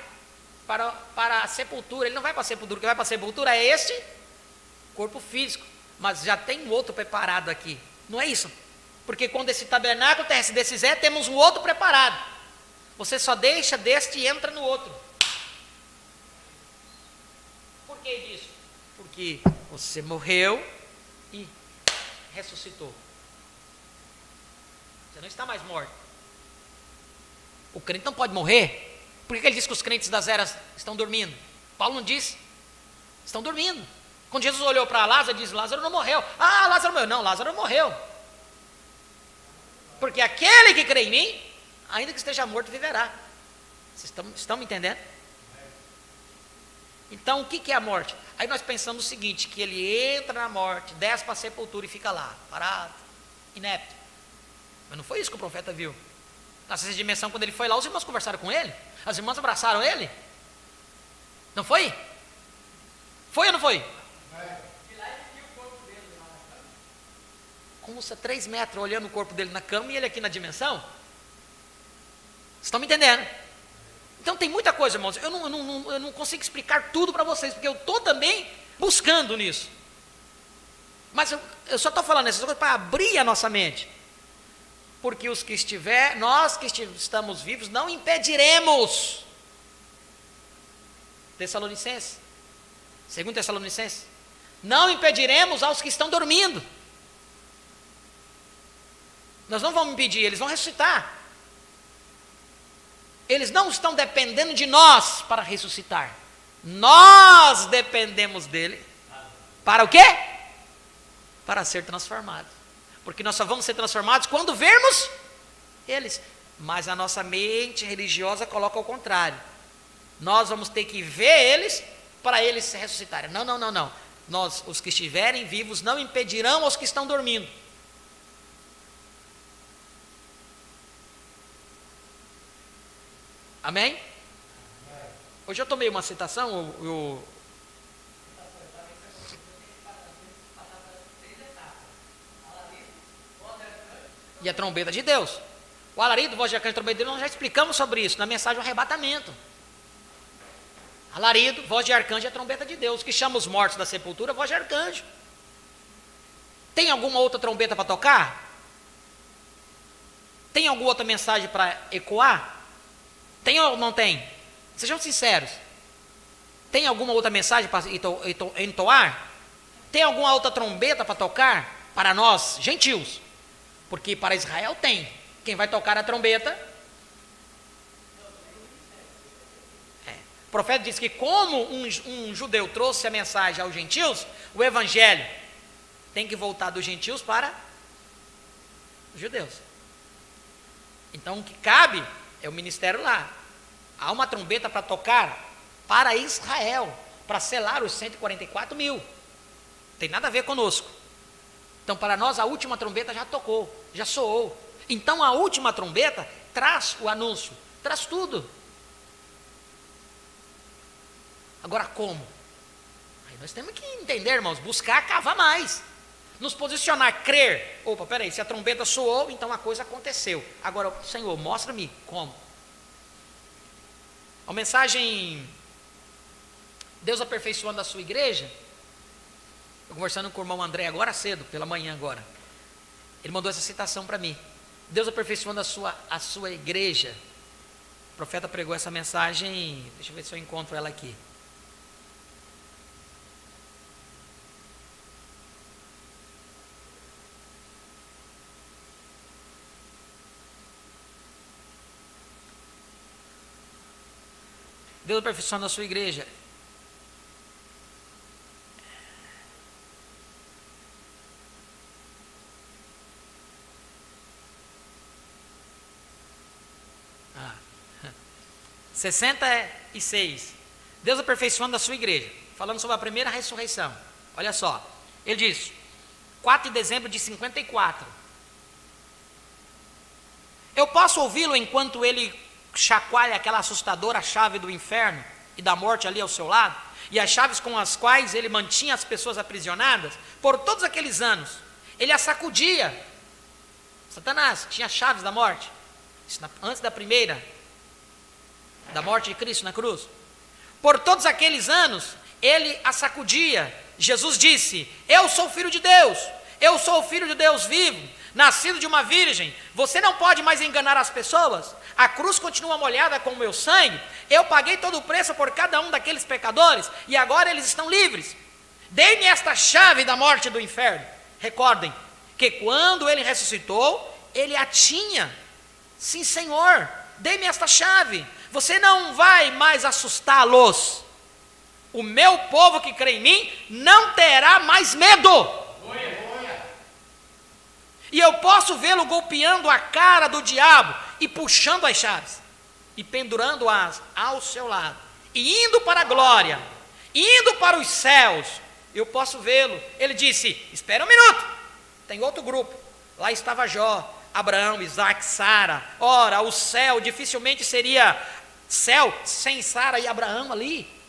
Speaker 1: para a sepultura. Ele não vai para a sepultura, o que vai para a sepultura é este corpo físico, mas já tem um outro preparado aqui, não é isso? Porque quando esse tabernáculo terrestre desfizer, temos um outro preparado. Você só deixa deste e entra no outro. Por que disso? Porque você morreu e ressuscitou. Você não está mais morto. O crente não pode morrer. Por que ele diz que os crentes das eras estão dormindo? Paulo não disse. Estão dormindo. Quando Jesus olhou para Lázaro, disse: Lázaro não morreu. Lázaro morreu. Não, Lázaro morreu. Porque aquele que crê em mim, ainda que esteja morto, viverá. Vocês estão me entendendo? Então, o que é a morte? Aí nós pensamos o seguinte, que ele entra na morte, desce para a sepultura e fica lá, parado, inepto. Mas não foi isso que o profeta viu. Na sexta dimensão, quando ele foi lá, os irmãos conversaram com ele, as irmãs abraçaram ele. Não foi? Foi ou não foi? De lá ele viu o corpo dele lá na cama. Como se 3 metros olhando o corpo dele na cama e ele aqui na dimensão? Vocês estão me entendendo? Então tem muita coisa, irmãos, eu não consigo explicar tudo para vocês, porque eu estou também buscando nisso. Mas eu só estou falando essas coisas para abrir a nossa mente. Porque nós que estamos vivos, não impediremos. Tessalonicenses, 2 Tessalonicenses, não impediremos aos que estão dormindo. Nós não vamos impedir, eles vão ressuscitar. Eles não estão dependendo de nós para ressuscitar. Nós dependemos dele. Para o quê? Para ser transformados. Porque nós só vamos ser transformados quando vermos eles. Mas a nossa mente religiosa coloca ao contrário. Nós vamos ter que ver eles para eles se ressuscitarem. Não. Nós, os que estiverem vivos, não impedirão aos que estão dormindo. Amém? Hoje eu tomei uma citação, e a trombeta de Deus. O alarido, voz de arcanjo e trombeta de Deus, nós já explicamos sobre isso na mensagem do arrebatamento. Alarido, voz de arcanjo e a trombeta de Deus, que chama os mortos da sepultura, voz de arcanjo. Tem alguma outra trombeta para tocar? Tem alguma outra mensagem para ecoar? Tem ou não tem? Sejam sinceros. Tem alguma outra mensagem para entoar? Tem alguma outra trombeta para tocar? Para nós, gentios. Porque para Israel tem. Quem vai tocar a trombeta? O profeta diz que como um judeu trouxe a mensagem aos gentios, o evangelho tem que voltar dos gentios para os judeus. Então o que cabe é o ministério lá. Há uma trombeta para tocar para Israel, para selar os 144 mil. Tem nada a ver conosco. Então para nós a última trombeta já tocou, já soou. Então a última trombeta traz o anúncio, traz tudo. Agora como? Aí nós temos que entender, irmãos, buscar cavar mais. Nos posicionar, crer. Opa, peraí, se a trombeta soou, então a coisa aconteceu. Agora, Senhor, mostra-me como. A mensagem Deus aperfeiçoando a sua igreja. Estou conversando com o irmão André agora cedo, pela manhã agora. Ele mandou essa citação para mim. Deus aperfeiçoando a sua igreja. O profeta pregou essa mensagem, deixa eu ver se eu encontro ela aqui. Deus aperfeiçoando a sua igreja. Ah. 66. Deus aperfeiçoando a sua igreja. Falando sobre a primeira ressurreição. Olha só. Ele diz, 4 de dezembro de 54. Eu posso ouvi-lo enquanto ele chacoalha aquela assustadora chave do inferno e da morte ali ao seu lado, e as chaves com as quais ele mantinha as pessoas aprisionadas, por todos aqueles anos, ele as sacudia. Satanás tinha chaves da morte, antes da primeira, da morte de Cristo na cruz. Por todos aqueles anos, ele as sacudia. Jesus disse, eu sou filho de Deus, eu sou o filho de Deus vivo, nascido de uma virgem. Você não pode mais enganar as pessoas. A cruz continua molhada com o meu sangue. Eu paguei todo o preço por cada um daqueles pecadores e agora eles estão livres. Dei-me esta chave da morte e do inferno. Recordem que quando ele ressuscitou, ele a tinha. Sim, Senhor, dei-me esta chave. Você não vai mais assustá-los. O meu povo que crê em mim não terá mais medo. E eu posso vê-lo golpeando a cara do diabo e puxando as chaves e pendurando-as ao seu lado e indo para a glória, indo para os céus. Eu posso vê-lo. Ele disse, espera um minuto, tem outro grupo. Lá estava Jó, Abraão, Isaac, Sara. Ora, o céu dificilmente seria céu sem Sara e Abraão ali.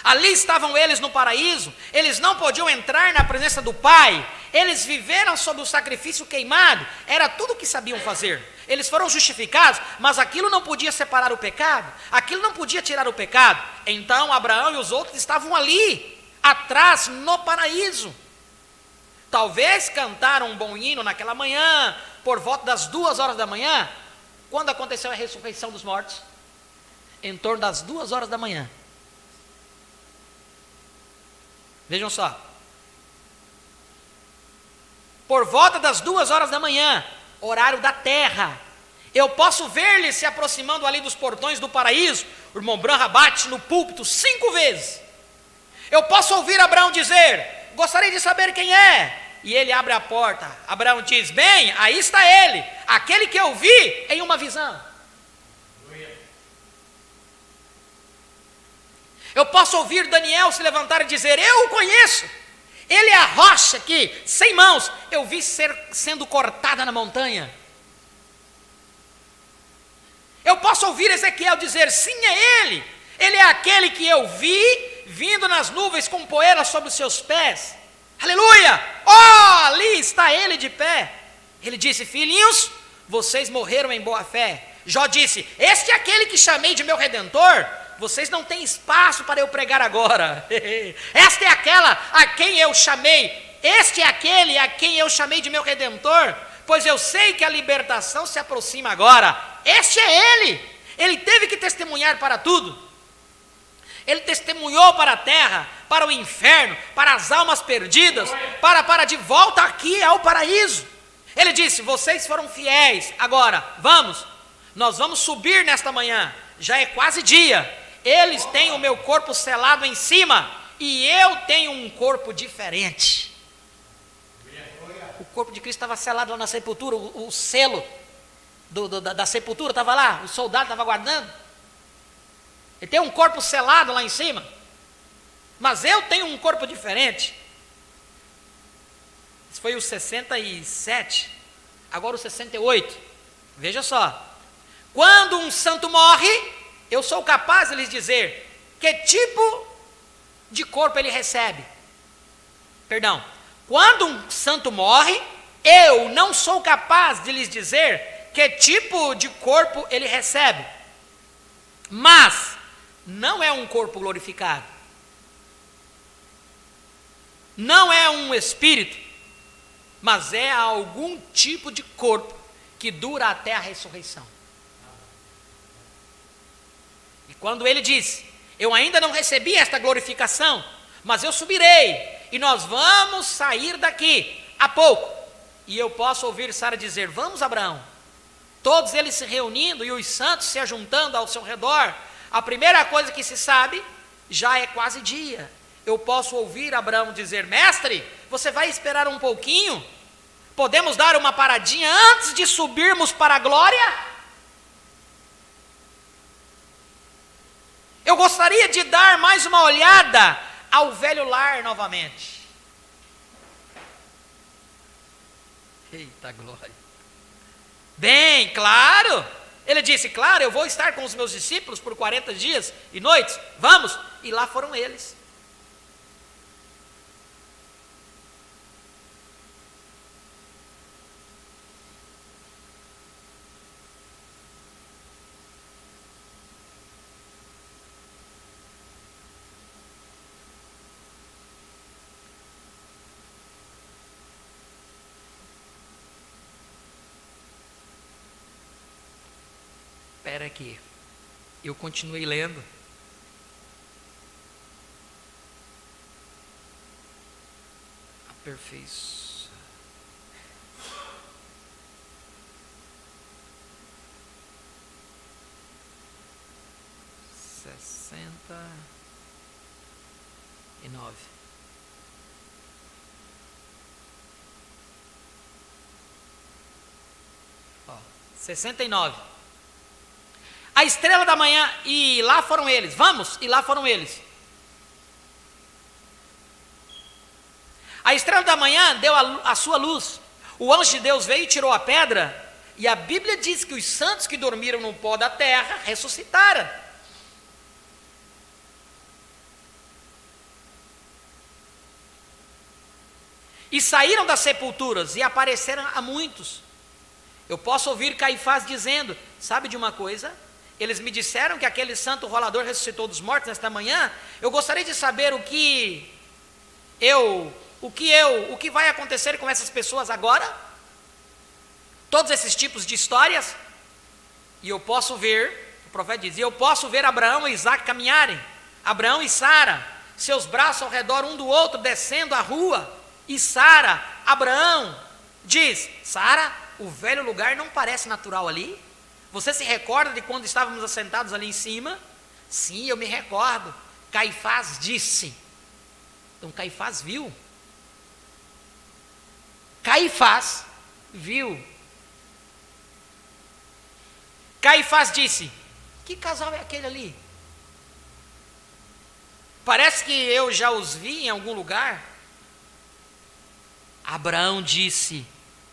Speaker 1: Ali estavam eles no paraíso, eles não podiam entrar na presença do Pai, eles viveram sob o sacrifício queimado, era tudo o que sabiam fazer. Eles foram justificados, mas aquilo não podia separar o pecado, aquilo não podia tirar o pecado. Então Abraão e os outros estavam ali, atrás, no paraíso. Talvez cantaram um bom hino naquela manhã, por volta das 2 horas da manhã, quando aconteceu a ressurreição dos mortos, em torno das 2 horas da manhã. Vejam só, por volta das 2 horas da manhã, horário da terra, eu posso ver-lhe se aproximando ali dos portões do paraíso. O irmão Branham bate no púlpito 5 vezes. Eu posso ouvir Abraão dizer: gostaria de saber quem é. E ele abre a porta. Abraão diz: bem, aí está ele, aquele que eu vi em uma visão. Eu posso ouvir Daniel se levantar e dizer: eu o conheço, ele é a rocha que, sem mãos, eu vi sendo cortada na montanha. Eu posso ouvir Ezequiel dizer: sim, é ele é aquele que eu vi vindo nas nuvens com poeira sobre os seus pés. Aleluia! Oh, ali está ele de pé. Ele disse: filhinhos, vocês morreram em boa fé. Jó disse: este é aquele que chamei de meu redentor. Vocês não têm espaço para eu pregar agora. Esta é aquela a quem eu chamei. Este é aquele a quem eu chamei de meu redentor. Pois eu sei que a libertação se aproxima agora. Este é ele. Ele teve que testemunhar para tudo. Ele testemunhou para a terra, para o inferno, para as almas perdidas, para de volta aqui ao paraíso. Ele disse: vocês foram fiéis, agora nós vamos subir nesta manhã, já é quase dia. Eles têm o meu corpo selado em cima, e eu tenho um corpo diferente. O corpo de Cristo estava selado lá na sepultura, o selo da sepultura estava lá, o soldado estava guardando. Ele tem um corpo selado lá em cima, mas eu tenho um corpo diferente. Esse foi o 67, agora o 68. Veja só, quando um santo morre, eu sou capaz de lhes dizer que tipo de corpo ele recebe. Perdão, quando um santo morre, eu não sou capaz de lhes dizer que tipo de corpo ele recebe. Mas não é um corpo glorificado, não é um espírito, mas é algum tipo de corpo que dura até a ressurreição. E quando ele disse: eu ainda não recebi esta glorificação, mas eu subirei, e nós vamos sair daqui a pouco. E eu posso ouvir Sara dizer: vamos, Abraão. Todos eles se reunindo e os santos se ajuntando ao seu redor. A primeira coisa que se sabe, já é quase dia. Eu posso ouvir Abraão dizer: mestre, você vai esperar um pouquinho? Podemos dar uma paradinha antes de subirmos para a glória? Eu gostaria de dar mais uma olhada ao velho lar novamente. Eita glória! Bem, claro! Ele disse: claro, eu vou estar com os meus discípulos por 40 dias e noites, vamos! E lá foram eles. Espera aqui, eu continuei lendo. Aperfeiçoa. Sessenta e 69. A estrela da manhã, e lá foram eles. Vamos, e lá foram eles. A estrela da manhã deu a sua luz. O anjo de Deus veio e tirou a pedra. E a Bíblia diz que os santos que dormiram no pó da terra ressuscitaram. E saíram das sepulturas e apareceram a muitos. Eu posso ouvir Caifás dizendo: sabe de uma coisa? Eles me disseram que aquele santo rolador ressuscitou dos mortos nesta manhã. Eu gostaria de saber o que vai acontecer com essas pessoas agora? Todos esses tipos de histórias. E eu posso ver, o profeta diz, e eu posso ver Abraão e Isaac caminharem, Abraão e Sara, seus braços ao redor um do outro, descendo a rua. E Sara, Abraão diz: Sara, o velho lugar não parece natural ali? Você se recorda de quando estávamos assentados ali em cima? Sim, eu me recordo. Caifás disse. Então Caifás viu. Caifás viu. Caifás disse: que casal é aquele ali? Parece que eu já os vi em algum lugar. Abraão disse: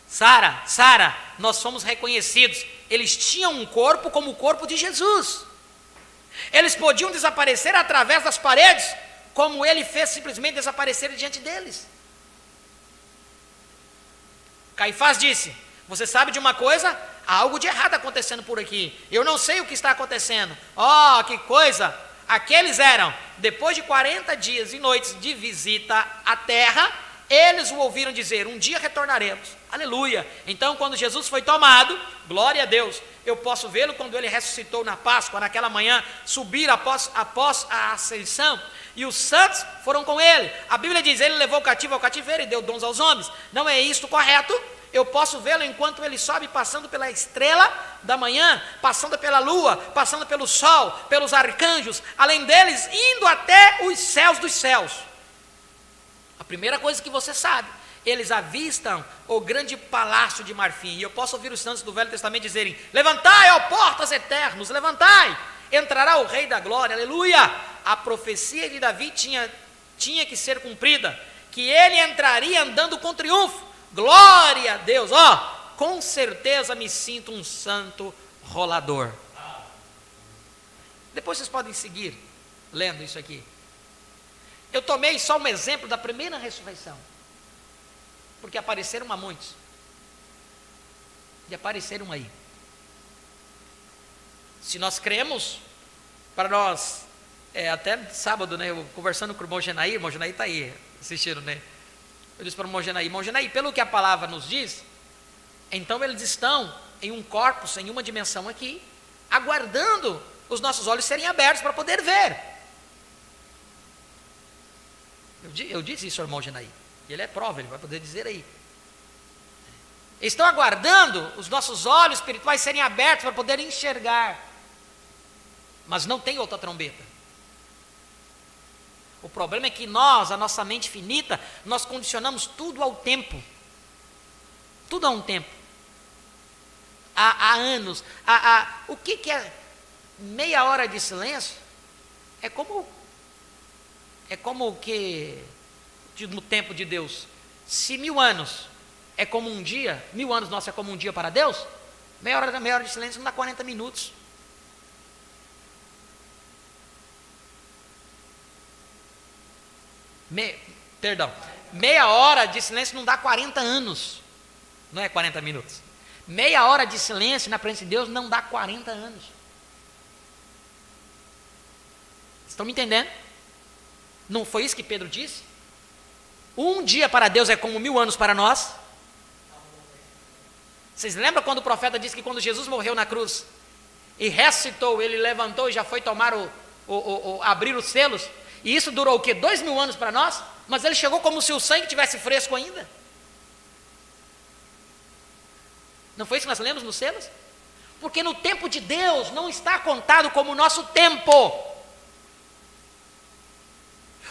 Speaker 1: Sara, nós fomos reconhecidos. Eles tinham um corpo como o corpo de Jesus. Eles podiam desaparecer através das paredes, como ele fez simplesmente desaparecer diante deles. Caifás disse: você sabe de uma coisa? Há algo de errado acontecendo por aqui. Eu não sei o que está acontecendo. Oh, que coisa! Aqueles eram, depois de 40 dias e noites de visita à terra, eles o ouviram dizer: um dia retornaremos. Aleluia. Então, quando Jesus foi tomado, glória a Deus, eu posso vê-lo quando ele ressuscitou na Páscoa, naquela manhã, subir após a ascensão, e os santos foram com ele. A Bíblia diz: ele levou o cativo ao cativeiro e deu dons aos homens. Não é isto correto? Eu posso vê-lo enquanto ele sobe, passando pela estrela da manhã, passando pela lua, passando pelo sol, pelos arcanjos, além deles, indo até os céus dos céus. A primeira coisa que você sabe, eles avistam o grande palácio de marfim. E eu posso ouvir os santos do Velho Testamento dizerem: levantai, ó portas eternos, levantai, entrará o Rei da Glória, aleluia. A profecia de Davi tinha que ser cumprida, que ele entraria andando com triunfo. Glória a Deus, ó, com certeza me sinto um santo rolador. Depois vocês podem seguir lendo isso aqui. Eu tomei só um exemplo da primeira ressurreição, porque apareceram a muitos, e apareceram aí. Se nós cremos, para nós, até sábado, né, eu conversando com o irmão Genaí está aí assistindo, né? Eu disse para o irmão Genaí, pelo que a palavra nos diz, então eles estão em um corpus, em uma dimensão aqui, aguardando os nossos olhos serem abertos para poder ver. Eu disse isso ao irmão Genaí, e ele é prova, ele vai poder dizer aí. Estão aguardando os nossos olhos espirituais serem abertos para poder enxergar, mas não tem outra trombeta. O problema é que nós, a nossa mente finita, nós condicionamos tudo ao tempo. Tudo a um tempo. Há anos. O que é meia hora de silêncio? É como que no tempo de Deus, se 1000 anos é como um dia, 1000 anos nosso é como um dia para Deus, meia hora de silêncio não dá 40 minutos. Meia hora de silêncio não dá 40 anos, não é 40 minutos. Meia hora de silêncio na presença de Deus não dá 40 anos. Estão me entendendo? Não foi isso que Pedro disse? Um dia para Deus é como 1000 anos para nós. Vocês lembram quando o profeta disse que quando Jesus morreu na cruz e ressuscitou, ele levantou e já foi tomar abrir os selos? E isso durou o quê? 2000 anos para nós? Mas ele chegou como se o sangue tivesse fresco ainda. Não foi isso que nós lemos nos selos? Porque no tempo de Deus não está contado como o nosso tempo.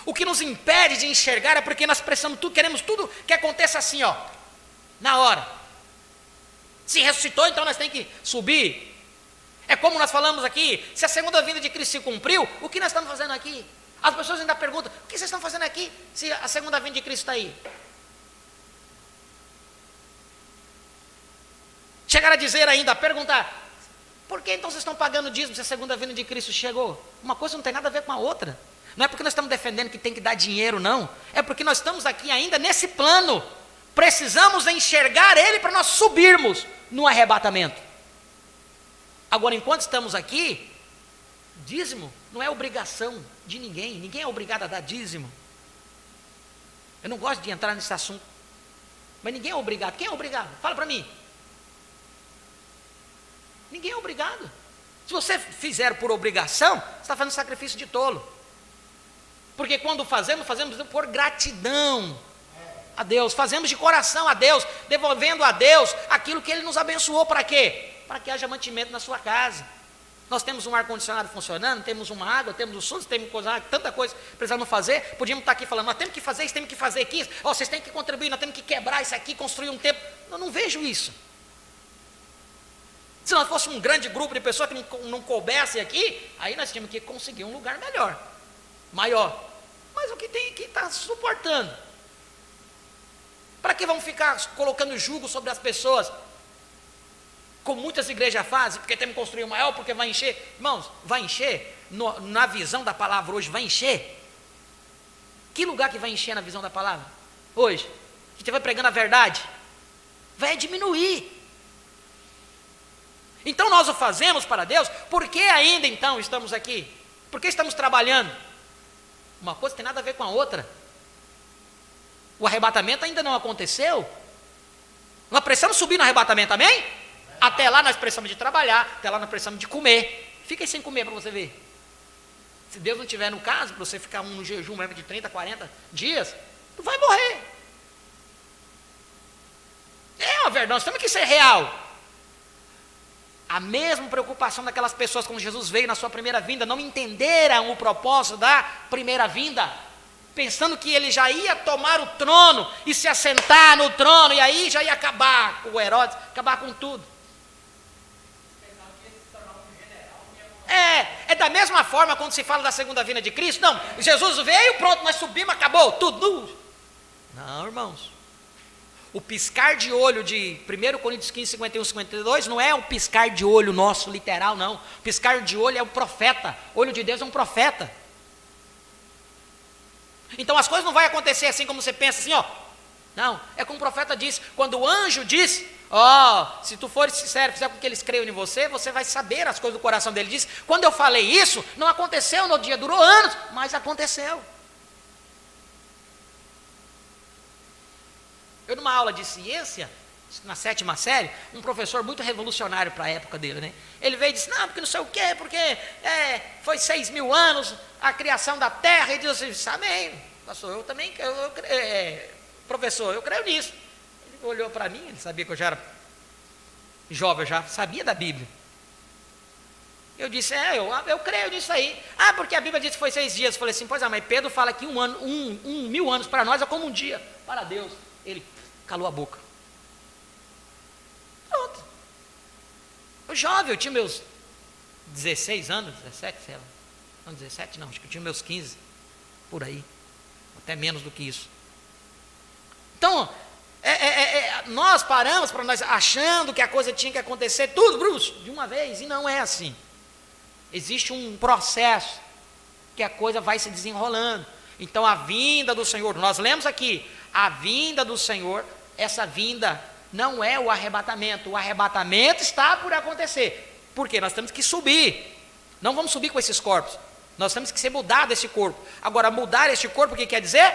Speaker 1: O que nos impede de enxergar é porque nós precisamos tudo, queremos tudo que aconteça assim, ó, na hora. Se ressuscitou, então nós temos que subir. É como nós falamos aqui, se a segunda vinda de Cristo se cumpriu, o que nós estamos fazendo aqui? As pessoas ainda perguntam: o que vocês estão fazendo aqui, se a segunda vinda de Cristo está aí? Chegaram a dizer ainda, a perguntar: por que então vocês estão pagando dízimo se a segunda vinda de Cristo chegou? Uma coisa não tem nada a ver com a outra. Não é porque nós estamos defendendo que tem que dar dinheiro, não. É porque nós estamos aqui ainda nesse plano, Precisamos enxergar Ele para nós subirmos no arrebatamento. Agora, enquanto estamos aqui, dízimo não é obrigação de ninguém. Ninguém é obrigado a dar dízimo. Eu não gosto de entrar nesse assunto. Mas ninguém é obrigado. Quem é obrigado? Fala para mim. Ninguém é obrigado. Se você fizer por obrigação, você está fazendo sacrifício de tolo. Porque quando fazemos por gratidão a Deus. Fazemos de coração a Deus, devolvendo a Deus aquilo que Ele nos abençoou. Para quê? Para que haja mantimento na sua casa. Nós temos um ar-condicionado funcionando, temos uma água, temos o SUS, temos tanta coisa que precisamos fazer. Podíamos estar aqui falando, nós temos que fazer isso, temos que fazer aquilo. Oh, vocês têm que contribuir, nós temos que quebrar isso aqui, construir um templo. Eu não vejo isso. Se nós fôssemos um grande grupo de pessoas que não coubessem aqui, aí nós tínhamos que conseguir um lugar melhor, maior. Mas o que tem aqui está suportando. Para que vamos ficar colocando jugo sobre as pessoas? Como muitas igrejas fazem, porque temos que construir o maior, porque vai encher. Irmãos, vai encher? Na visão da palavra hoje, vai encher? Que lugar que vai encher na visão da palavra? Hoje, que estiver pregando a verdade, vai diminuir. Então nós o fazemos para Deus, por que ainda então estamos aqui? Por que estamos trabalhando? Uma coisa tem nada a ver com a outra. O arrebatamento ainda não aconteceu. Nós precisamos subir no arrebatamento, amém? Até lá nós precisamos de trabalhar, até lá nós precisamos de comer. Fica aí sem comer para você ver. Se Deus não estiver no caso, para você ficar no jejum mesmo de 30, 40 dias, tu vai morrer. É uma verdade, nós temos que ser real. A mesma preocupação daquelas pessoas quando Jesus veio na sua primeira vinda, não entenderam o propósito da primeira vinda, pensando que ele já ia tomar o trono e se assentar no trono, e aí já ia acabar com o Herodes, acabar com tudo. É da mesma forma quando se fala da segunda vinda de Cristo. Não, Jesus veio, pronto, nós subimos, acabou, tudo. Não, irmãos. O piscar de olho de 1 Coríntios 15, 51, 52, não é um piscar de olho nosso, literal, não. O piscar de olho é o profeta. O olho de Deus é um profeta. Então as coisas não vão acontecer assim como você pensa, assim, ó. Não, é como o profeta disse, quando o anjo disse, se tu fores sincero, fizer com que eles creiam em você, você vai saber as coisas do coração dele. Diz, quando eu falei isso, não aconteceu no dia, durou anos, mas aconteceu. Eu numa aula de ciência, na 7ª série, um professor muito revolucionário para a época dele, né? Ele veio e disse, não, porque não sei o quê, porque foi 6.000 anos a criação da Terra, e disse assim, amém, pastor, eu também, professor, eu creio nisso. Ele olhou para mim, ele sabia que eu já era jovem, eu já sabia da Bíblia. Eu disse, eu creio nisso aí. Porque a Bíblia diz que foi 6 dias. Eu falei assim, pois é, mas Pedro fala que 1.000 anos para nós é como um dia para Deus. Ele calou a boca. Pronto. Eu jovem, eu tinha meus 16 anos, 17, sei lá. Não, 17 não, acho que eu tinha meus 15, por aí. Até menos do que isso. Então, nós paramos para nós achando que a coisa tinha que acontecer tudo, Bruce, de uma vez, e não é assim. Existe um processo que a coisa vai se desenrolando. Então a vinda do Senhor, nós lemos aqui, a vinda do Senhor, essa vinda não é o arrebatamento está por acontecer, porque nós temos que subir, não vamos subir com esses corpos, nós temos que ser mudados desse corpo. Agora, mudar este corpo, o que quer dizer?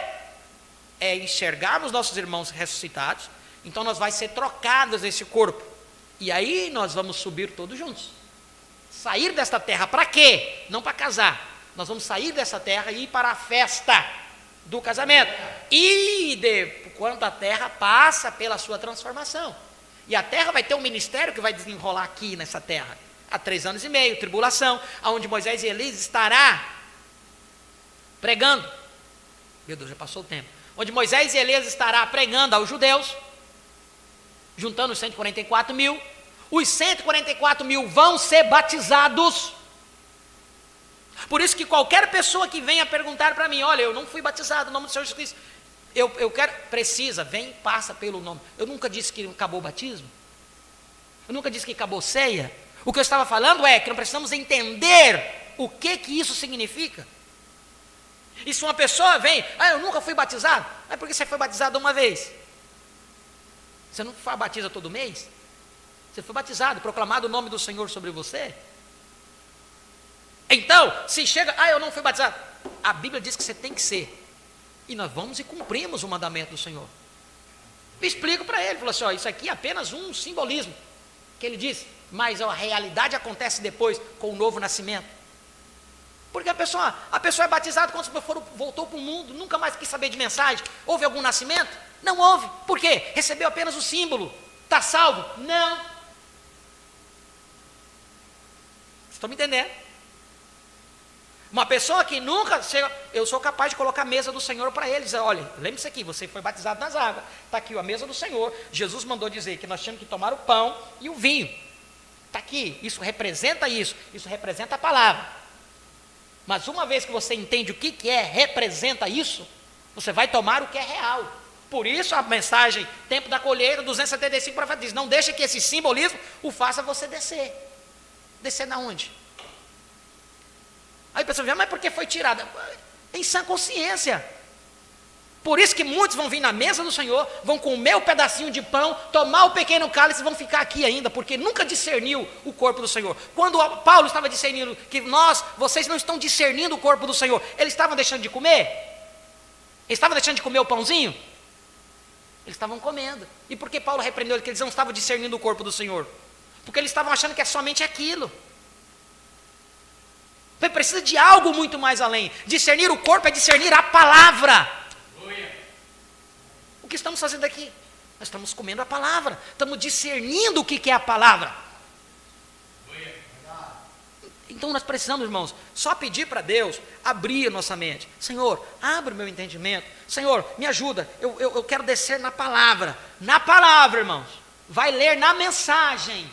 Speaker 1: É enxergarmos nossos irmãos ressuscitados, então nós vai ser trocados desse corpo, e aí nós vamos subir todos juntos, sair desta terra, para quê? Não para casar, nós vamos sair dessa terra e ir para a festa do casamento, e quando a terra passa pela sua transformação, e a terra vai ter um ministério que vai desenrolar aqui nessa terra, há 3 anos e meio, tribulação, onde Moisés e Elias estará pregando, meu Deus, já passou o tempo, onde Moisés e Elias estará pregando aos judeus, juntando os 144 mil, os 144 mil vão ser batizados. Por isso que qualquer pessoa que venha perguntar para mim, olha, eu não fui batizado no nome do Senhor Jesus Cristo, eu quero, vem, passa pelo nome. Eu nunca disse que acabou o batismo, eu nunca disse que acabou ceia. O que eu estava falando é que nós precisamos entender o que isso significa. E se uma pessoa vem, eu nunca fui batizado, é porque você foi batizado uma vez. Você não batiza todo mês? Você foi batizado, proclamado o nome do Senhor sobre você? Então, se chega, eu não fui batizado. A Bíblia diz que você tem que ser. E nós vamos e cumprimos o mandamento do Senhor. Explico para ele, falo assim, isso aqui é apenas um simbolismo. Que ele diz, mas a realidade acontece depois, com o novo nascimento. Porque a pessoa é batizada quando voltou para o mundo, nunca mais quis saber de mensagem. Houve algum nascimento? Não houve. Por quê? Recebeu apenas o símbolo. Está salvo? Não. Vocês estão me entendendo? Uma pessoa que nunca, eu sou capaz de colocar a mesa do Senhor para eles. Olha, lembre-se aqui, você foi batizado nas águas. Está aqui a mesa do Senhor. Jesus mandou dizer que nós tínhamos que tomar o pão e o vinho. Está aqui, isso representa isso representa a palavra. Mas uma vez que você entende o que representa isso, você vai tomar o que é real. Por isso a mensagem, tempo da colheita, 275, o profeta diz, não deixe que esse simbolismo o faça você descer. Descer na onde? Aí a pessoa diz, mas por que foi tirada? Em sã consciência. Por isso que muitos vão vir na mesa do Senhor, vão comer o pedacinho de pão, tomar o pequeno cálice e vão ficar aqui ainda, porque nunca discerniu o corpo do Senhor. Quando Paulo estava discernindo que vocês não estão discernindo o corpo do Senhor, eles estavam deixando de comer? Eles estavam deixando de comer o pãozinho? Eles estavam comendo. E por que Paulo repreendeu eles que eles não estavam discernindo o corpo do Senhor? Porque eles estavam achando que é somente aquilo. Você precisa de algo muito mais além. Discernir o corpo é discernir a palavra. O que estamos fazendo aqui? Nós estamos comendo a palavra. Estamos discernindo o que é a palavra. Então nós precisamos, irmãos, só pedir para Deus abrir a nossa mente. Senhor, abre o meu entendimento. Senhor, me ajuda. Eu quero descer na palavra. Na palavra, irmãos. Vai ler na mensagem.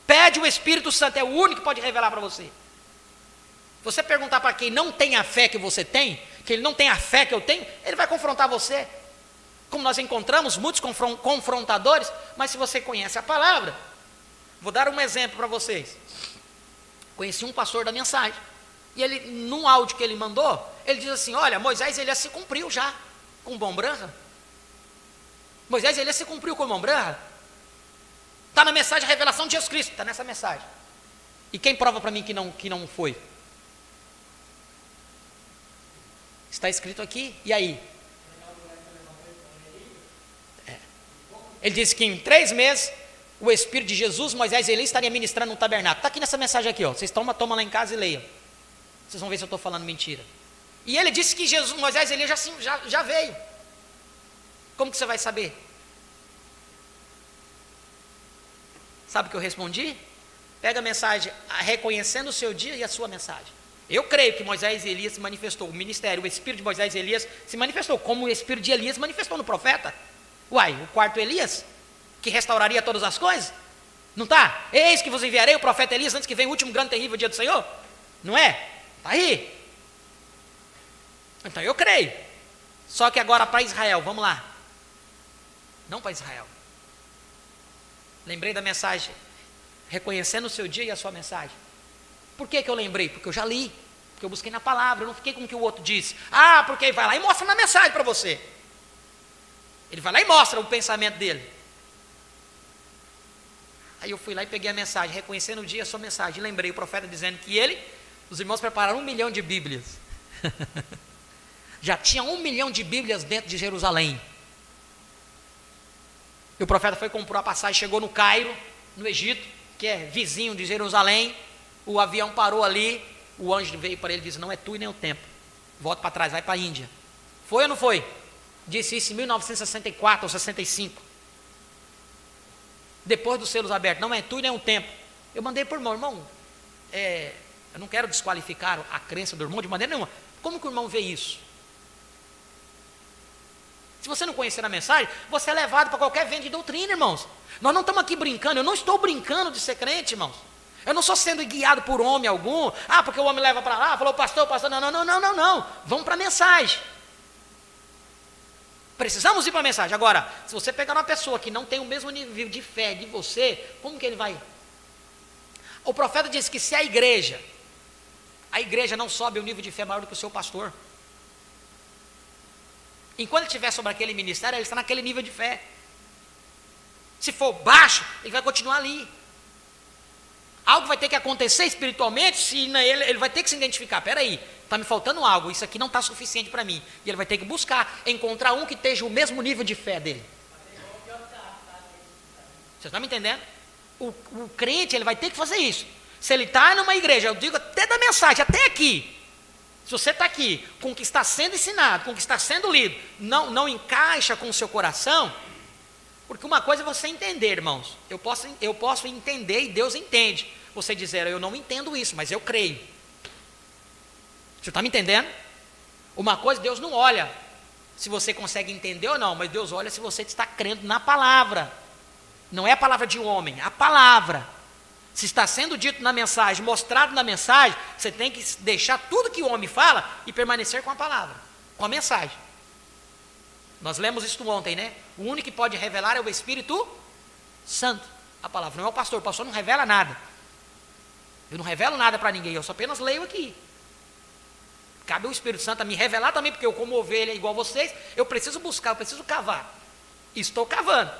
Speaker 1: Pede o Espírito Santo. É o único que pode revelar para você. Você perguntar para quem não tem a fé que você tem, que ele não tem a fé que eu tenho, ele vai confrontar você. Como nós encontramos muitos confrontadores, mas se você conhece a palavra, vou dar um exemplo para vocês. Conheci um pastor da mensagem, e ele, num áudio que ele mandou, ele diz assim, olha, Moisés e Elias se cumpriu já, com mão branca. Moisés e Elias se cumpriu com mão branca. Está na mensagem a revelação de Jesus Cristo, está nessa mensagem. E quem prova para mim que não foi? Está escrito aqui, e aí? Ele disse que em 3 meses, o Espírito de Jesus, Moisés e Elias estaria ministrando no tabernáculo. Está aqui nessa mensagem aqui, ó. Vocês tomam lá em casa e leiam. Vocês vão ver se eu estou falando mentira. E ele disse que Moisés e Elias já veio. Como que você vai saber? Sabe o que eu respondi? Pega a mensagem, reconhecendo o seu dia e a sua mensagem. Eu creio que Moisés e Elias se manifestou, o ministério, o Espírito de Moisés e Elias se manifestou, como o Espírito de Elias manifestou no profeta. Uai, o quarto Elias, que restauraria todas as coisas? Não está? Eis que vos enviarei o profeta Elias antes que venha o último grande terrível dia do Senhor? Não é? Está aí. Então eu creio. Só que agora para Israel, vamos lá. Não para Israel. Lembrei da mensagem, reconhecendo o seu dia e a sua mensagem. Por que eu lembrei? Porque eu já li, porque eu busquei na palavra, eu não fiquei com o que o outro disse. Porque ele vai lá e mostra na mensagem para você. Ele vai lá e mostra o pensamento dele. Aí eu fui lá e peguei a mensagem, reconhecendo o dia e a sua mensagem. E lembrei o profeta dizendo que os irmãos prepararam 1 milhão de Bíblias. Já tinha 1 milhão de Bíblias dentro de Jerusalém. E o profeta foi comprar a passagem, chegou no Cairo, no Egito, que é vizinho de Jerusalém. O avião parou ali, o anjo veio para ele e disse, não é tu e nem o tempo. Volta para trás, vai para a Índia. Foi ou não foi? Disse isso em 1964 ou 65. Depois dos selos abertos, não é tu e nem o tempo. Eu mandei para o irmão, eu não quero desqualificar a crença do irmão de maneira nenhuma. Como que o irmão vê isso? Se você não conhecer a mensagem, você é levado para qualquer vento de doutrina, irmãos. Nós não estamos aqui brincando, eu não estou brincando de ser crente, irmãos. Eu não estou sendo guiado por homem algum, porque o homem leva para lá, falou pastor, não. Vamos para a mensagem. Precisamos ir para a mensagem. Agora, se você pegar uma pessoa que não tem o mesmo nível de fé de você, como que ele vai? O profeta disse que se a igreja não sobe o nível de fé maior do que o seu pastor, enquanto ele estiver sobre aquele ministério, ele está naquele nível de fé. Se for baixo, ele vai continuar ali. Algo vai ter que acontecer espiritualmente, se ele vai ter que se identificar. Peraí, está me faltando algo, isso aqui não está suficiente para mim. E ele vai ter que buscar, encontrar um que esteja o mesmo nível de fé dele. Você está me entendendo? O crente, ele vai ter que fazer isso. Se ele está numa igreja, eu digo até da mensagem, até aqui. Se você está aqui, com o que está sendo ensinado, com o que está sendo lido, não encaixa com o seu coração, porque uma coisa é você entender, irmãos. Eu posso entender e Deus entende. Você dizer, eu não entendo isso, mas eu creio. Você está me entendendo? Uma coisa, Deus não olha se você consegue entender ou não, mas Deus olha se você está crendo na palavra. Não é a palavra de um homem, é a palavra. Se está sendo dito na mensagem, mostrado na mensagem, você tem que deixar tudo que o homem fala e permanecer com a palavra, com a mensagem. Nós lemos isso ontem, né? O único que pode revelar é o Espírito Santo. A palavra não é o pastor não revela nada. Eu não revelo nada para ninguém, eu só apenas leio aqui. Cabe ao Espírito Santo a me revelar também, porque eu, como ovelha igual vocês, eu preciso buscar, eu preciso cavar. Estou cavando.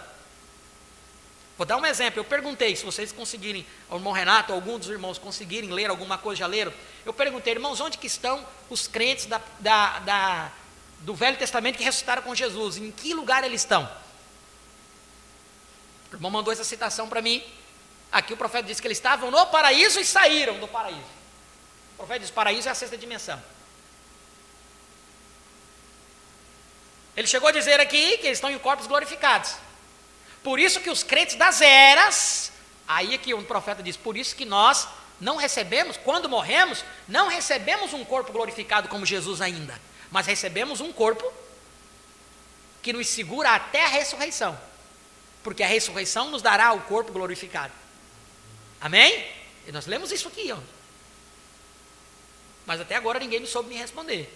Speaker 1: Vou dar um exemplo, eu perguntei, se vocês conseguirem, o irmão Renato, algum dos irmãos conseguirem ler alguma coisa, já leram, eu perguntei, irmãos, onde que estão os crentes do Velho Testamento que ressuscitaram com Jesus? Em que lugar eles estão? O irmão mandou essa citação para mim. Aqui o profeta disse que eles estavam no paraíso e saíram do paraíso. O profeta diz, paraíso é a sexta dimensão. Ele chegou a dizer aqui que eles estão em corpos glorificados. Por isso que os crentes das eras, aí é que o profeta diz, por isso que nós não recebemos, quando morremos, não recebemos um corpo glorificado como Jesus ainda, mas recebemos um corpo que nos segura até a ressurreição, porque a ressurreição nos dará o corpo glorificado. Amém? E nós lemos isso aqui, ó. Mas até agora ninguém me soube me responder.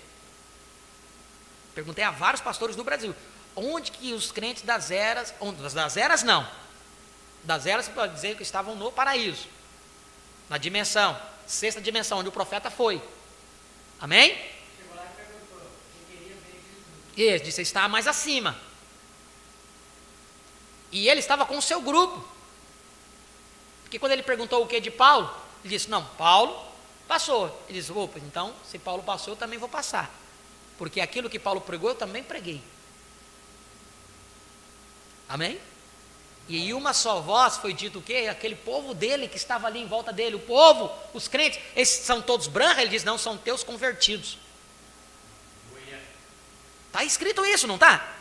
Speaker 1: Perguntei a vários pastores do Brasil, onde que os crentes das eras não, das eras você pode dizer que estavam no paraíso, na dimensão, sexta dimensão, onde o profeta foi. Amém?
Speaker 3: Chegou lá e perguntou, quem queria ver Jesus.
Speaker 1: Ele disse, está mais acima. E ele estava com o seu grupo. Porque quando ele perguntou o que de Paulo, ele disse, não, Paulo passou. Ele disse, opa, então, se Paulo passou, eu também vou passar. Porque aquilo que Paulo pregou, eu também preguei. Amém? E em uma só voz foi dito o quê? Aquele povo dele que estava ali em volta dele, o povo, os crentes, esses são todos brancos? Ele diz, não, são teus convertidos. Está escrito isso, não está?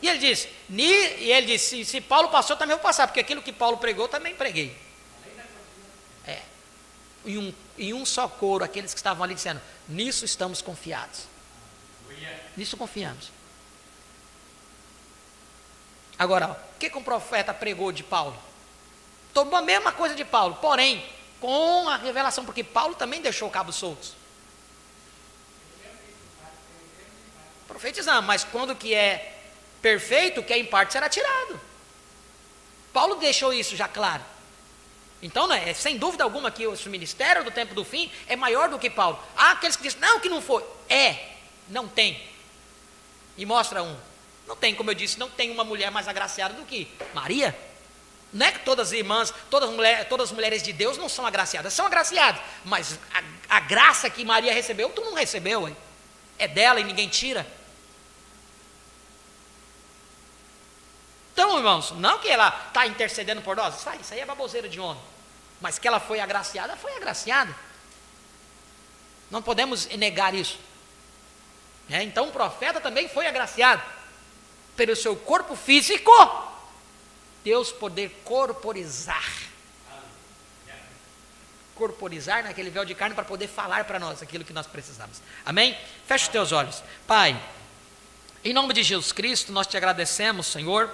Speaker 1: E ele disse, se Paulo passou, eu também vou passar, porque aquilo que Paulo pregou, eu também preguei. Em um só coro, aqueles que estavam ali dizendo, nisso estamos confiados. Nisso confiamos. Agora, o que um profeta pregou de Paulo? Tomou a mesma coisa de Paulo, porém, com a revelação, porque Paulo também deixou cabos soltos. Profetizando, mas quando que é perfeito, o que é em parte será tirado. Paulo deixou isso já claro. Então, né, sem dúvida alguma que o ministério do tempo do fim é maior do que Paulo. Há aqueles que dizem, não, que não foi. Não tem. E mostra um. Não tem, como eu disse, não tem uma mulher mais agraciada do que Maria. Não é que todas as irmãs, todas as mulheres de Deus não são agraciadas. São agraciadas, mas a graça que Maria recebeu, tu não recebeu, hein? É dela e ninguém tira. Então, irmãos, não que ela está intercedendo por nós, isso aí é baboseira de homem. Mas que ela foi agraciada, foi agraciada. Não podemos negar isso. Então o profeta também foi agraciado. Pelo seu corpo físico, Deus poder corporizar. Corporizar naquele véu de carne para poder falar para nós aquilo que nós precisamos. Amém? Feche os teus olhos. Pai, em nome de Jesus Cristo, nós te agradecemos, Senhor,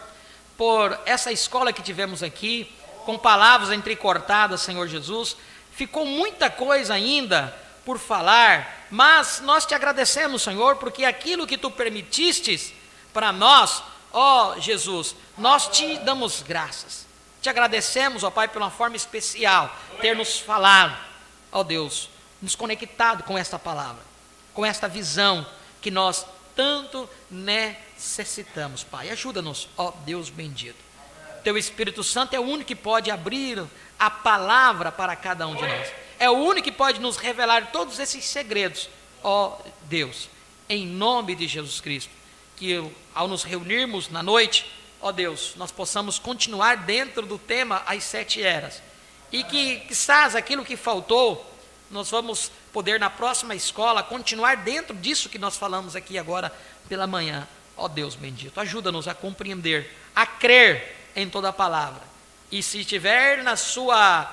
Speaker 1: por essa escola que tivemos aqui, com palavras entrecortadas, Senhor Jesus. Ficou muita coisa ainda por falar, mas nós te agradecemos, Senhor, porque aquilo que tu permitistes para nós, ó Jesus, nós te damos graças. Te agradecemos, ó Pai, pela uma forma especial, ter nos falado, ó Deus, nos conectado com esta palavra, com esta visão que nós tanto necessitamos, Pai. Ajuda-nos, ó Deus bendito. Teu Espírito Santo é o único que pode abrir a palavra para cada um de nós. É o único que pode nos revelar todos esses segredos, ó Deus, em nome de Jesus Cristo. Que ao nos reunirmos na noite, ó Deus, nós possamos continuar dentro do tema as 7 eras. E que, quizás, aquilo que faltou, nós vamos poder na próxima escola continuar dentro disso que nós falamos aqui agora pela manhã. Ó Deus bendito, ajuda-nos a compreender, a crer em toda a palavra. E se estiver na sua,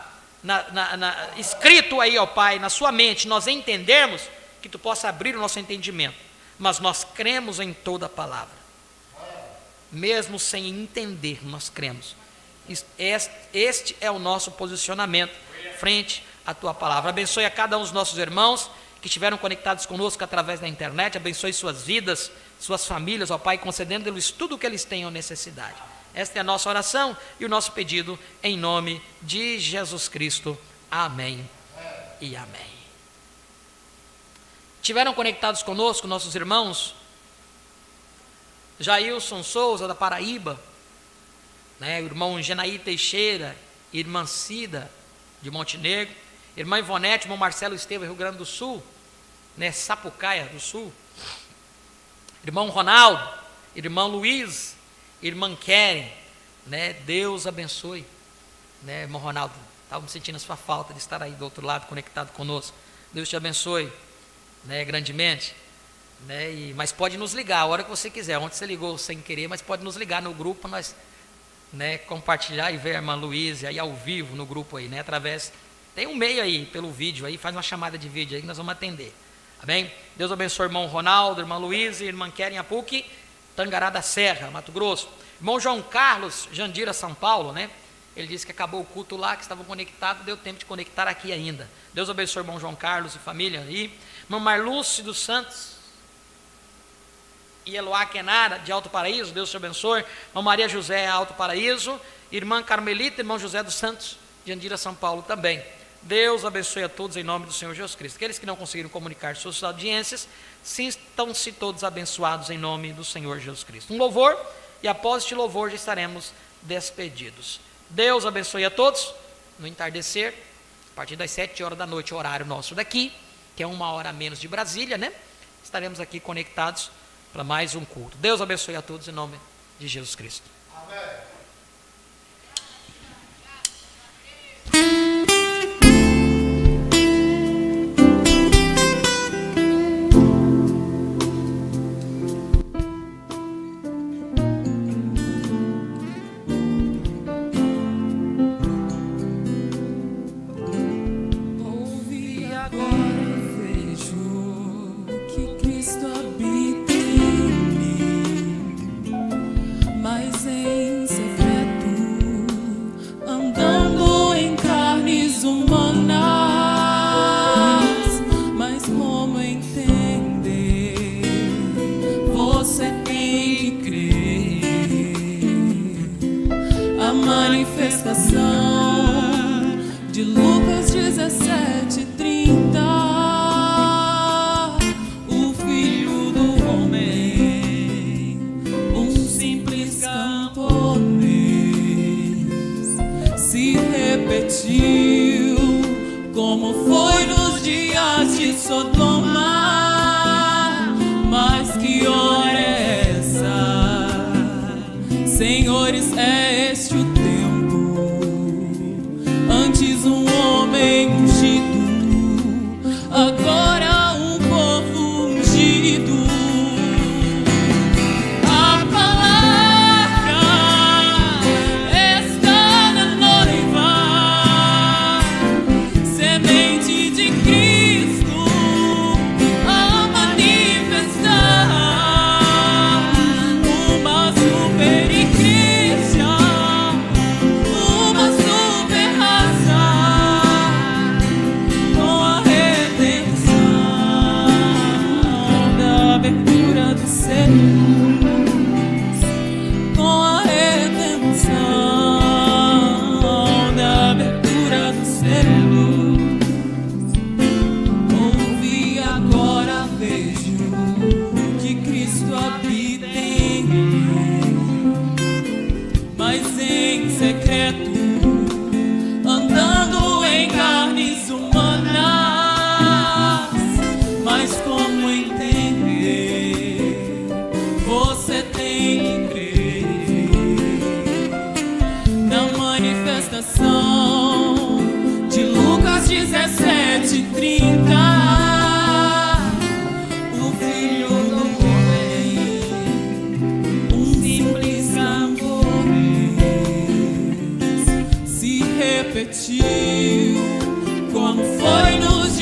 Speaker 1: escrito aí, ó Pai, na sua mente, nós entendermos, que Tu possa abrir o nosso entendimento. Mas nós cremos em toda a palavra. Mesmo sem entender, nós cremos. Este é o nosso posicionamento frente à Tua palavra. Abençoe a cada um dos nossos irmãos que estiveram conectados conosco através da internet. Abençoe suas vidas, suas famílias, ó Pai, concedendo-lhes tudo o que eles tenham necessidade. Esta é a nossa oração e o nosso pedido em nome de Jesus Cristo. Amém e amém. Tiveram conectados conosco nossos irmãos Jailson Souza, da Paraíba, né, o irmão Genaí Teixeira, irmã Cida, de Montenegro, irmã Ivonete, irmão Marcelo Estevam, Rio Grande do Sul, né, Sapucaia do Sul, irmão Ronaldo, irmão Luiz, irmã Keren, né, Deus abençoe, né, irmão Ronaldo, estávamos sentindo a sua falta de estar aí do outro lado, conectado conosco. Deus te abençoe, né, grandemente. Né, mas pode nos ligar a hora que você quiser. Ontem você ligou sem querer, mas pode nos ligar no grupo, nós, né, compartilhar e ver a irmã Luísa aí ao vivo no grupo aí, né, através, tem um meio aí pelo vídeo aí, faz uma chamada de vídeo aí que nós vamos atender, amém? Deus abençoe o irmão Ronaldo, irmã Luísa, irmã Keren Apuque, Tangará da Serra, Mato Grosso, irmão João Carlos, Jandira, São Paulo, né, ele disse que acabou o culto lá, que estavam conectados, deu tempo de conectar aqui ainda. Deus abençoe o irmão João Carlos e família aí, irmão Marlúcio dos Santos e Eloá Kenara, de Alto Paraíso, Deus te abençoe. Irmã Maria José, Alto Paraíso. Irmã Carmelita, irmão José dos Santos, de Andira, São Paulo também. Deus abençoe a todos em nome do Senhor Jesus Cristo. Aqueles que não conseguiram comunicar suas audiências, sintam-se todos abençoados em nome do Senhor Jesus Cristo. Um louvor, e após este louvor já estaremos despedidos. Deus abençoe a todos. No entardecer, a partir das 7 horas da noite, o horário nosso daqui, que é 1 hora a menos de Brasília, né? Estaremos aqui conectados para mais um culto. Deus abençoe a todos em nome de Jesus Cristo. Amém.
Speaker 2: Manifestar. Uma super igreja.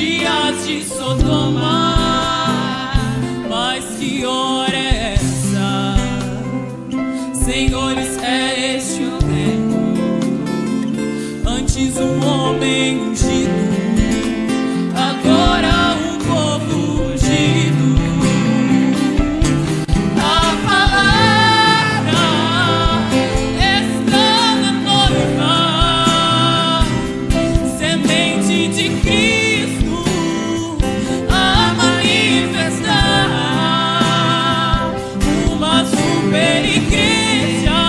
Speaker 4: dias de Sodoma. Mas que hora é essa? Senhores, é este o tempo. Antes um homem ungido, agora um povo ungido. A palavra está na noiva, semente de Cristo a manifestar. Uma super igreja,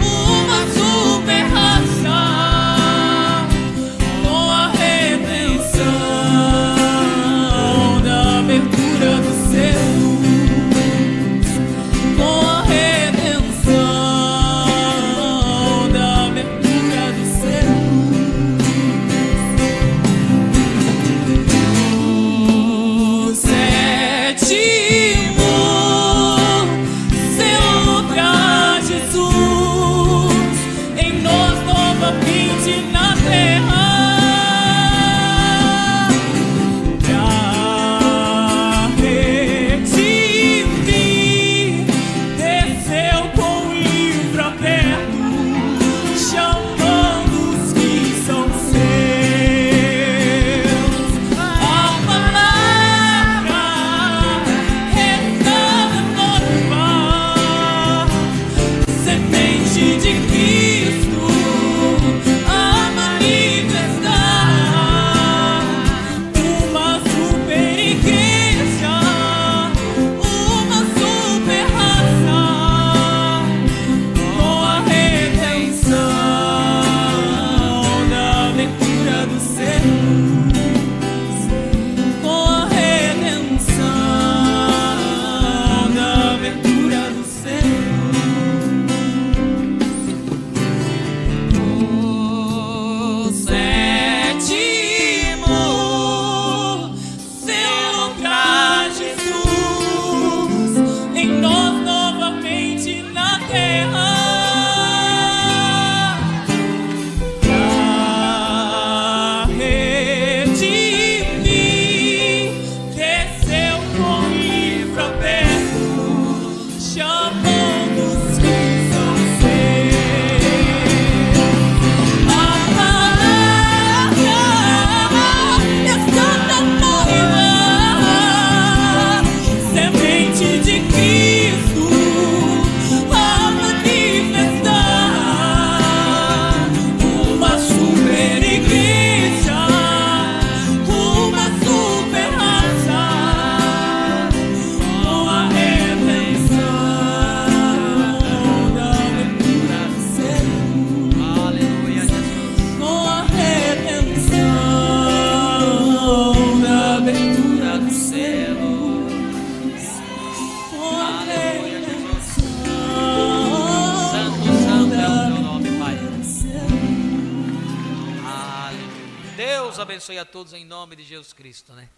Speaker 4: uma super raça, com a redenção da abertura dos selos, com a redenção da abertura dos selos. O sétimo selo pra Jesus em nós novamente na terra. Pra redimir, desceu com o livro aberto, chamando os que são seus. A palavra está na noiva, semente de Cristo a manifestar. Uma super igreja, uma super raça, com a redenção da abertura dos selos, com a redenção da abertura dos selos. O sétimo selo pra Jesus em nós novamente na terra. Pra redimir, desceu com o livro aberto, chamando os que são seus. A palavra está na noiva, semente de Cristo a manifestar. Uma super igreja, uma super raça, com a redenção da abertura dos selos.
Speaker 1: Aleluia, Jesus.
Speaker 4: Com a redenção da abertura dos selos, com a
Speaker 1: Santo,
Speaker 4: redenção
Speaker 1: santo é
Speaker 4: da
Speaker 1: o teu nome, Pai.
Speaker 4: abertura dos selos.
Speaker 1: Aleluia. Deus abençoe a todos em nome de Jesus Cristo, né?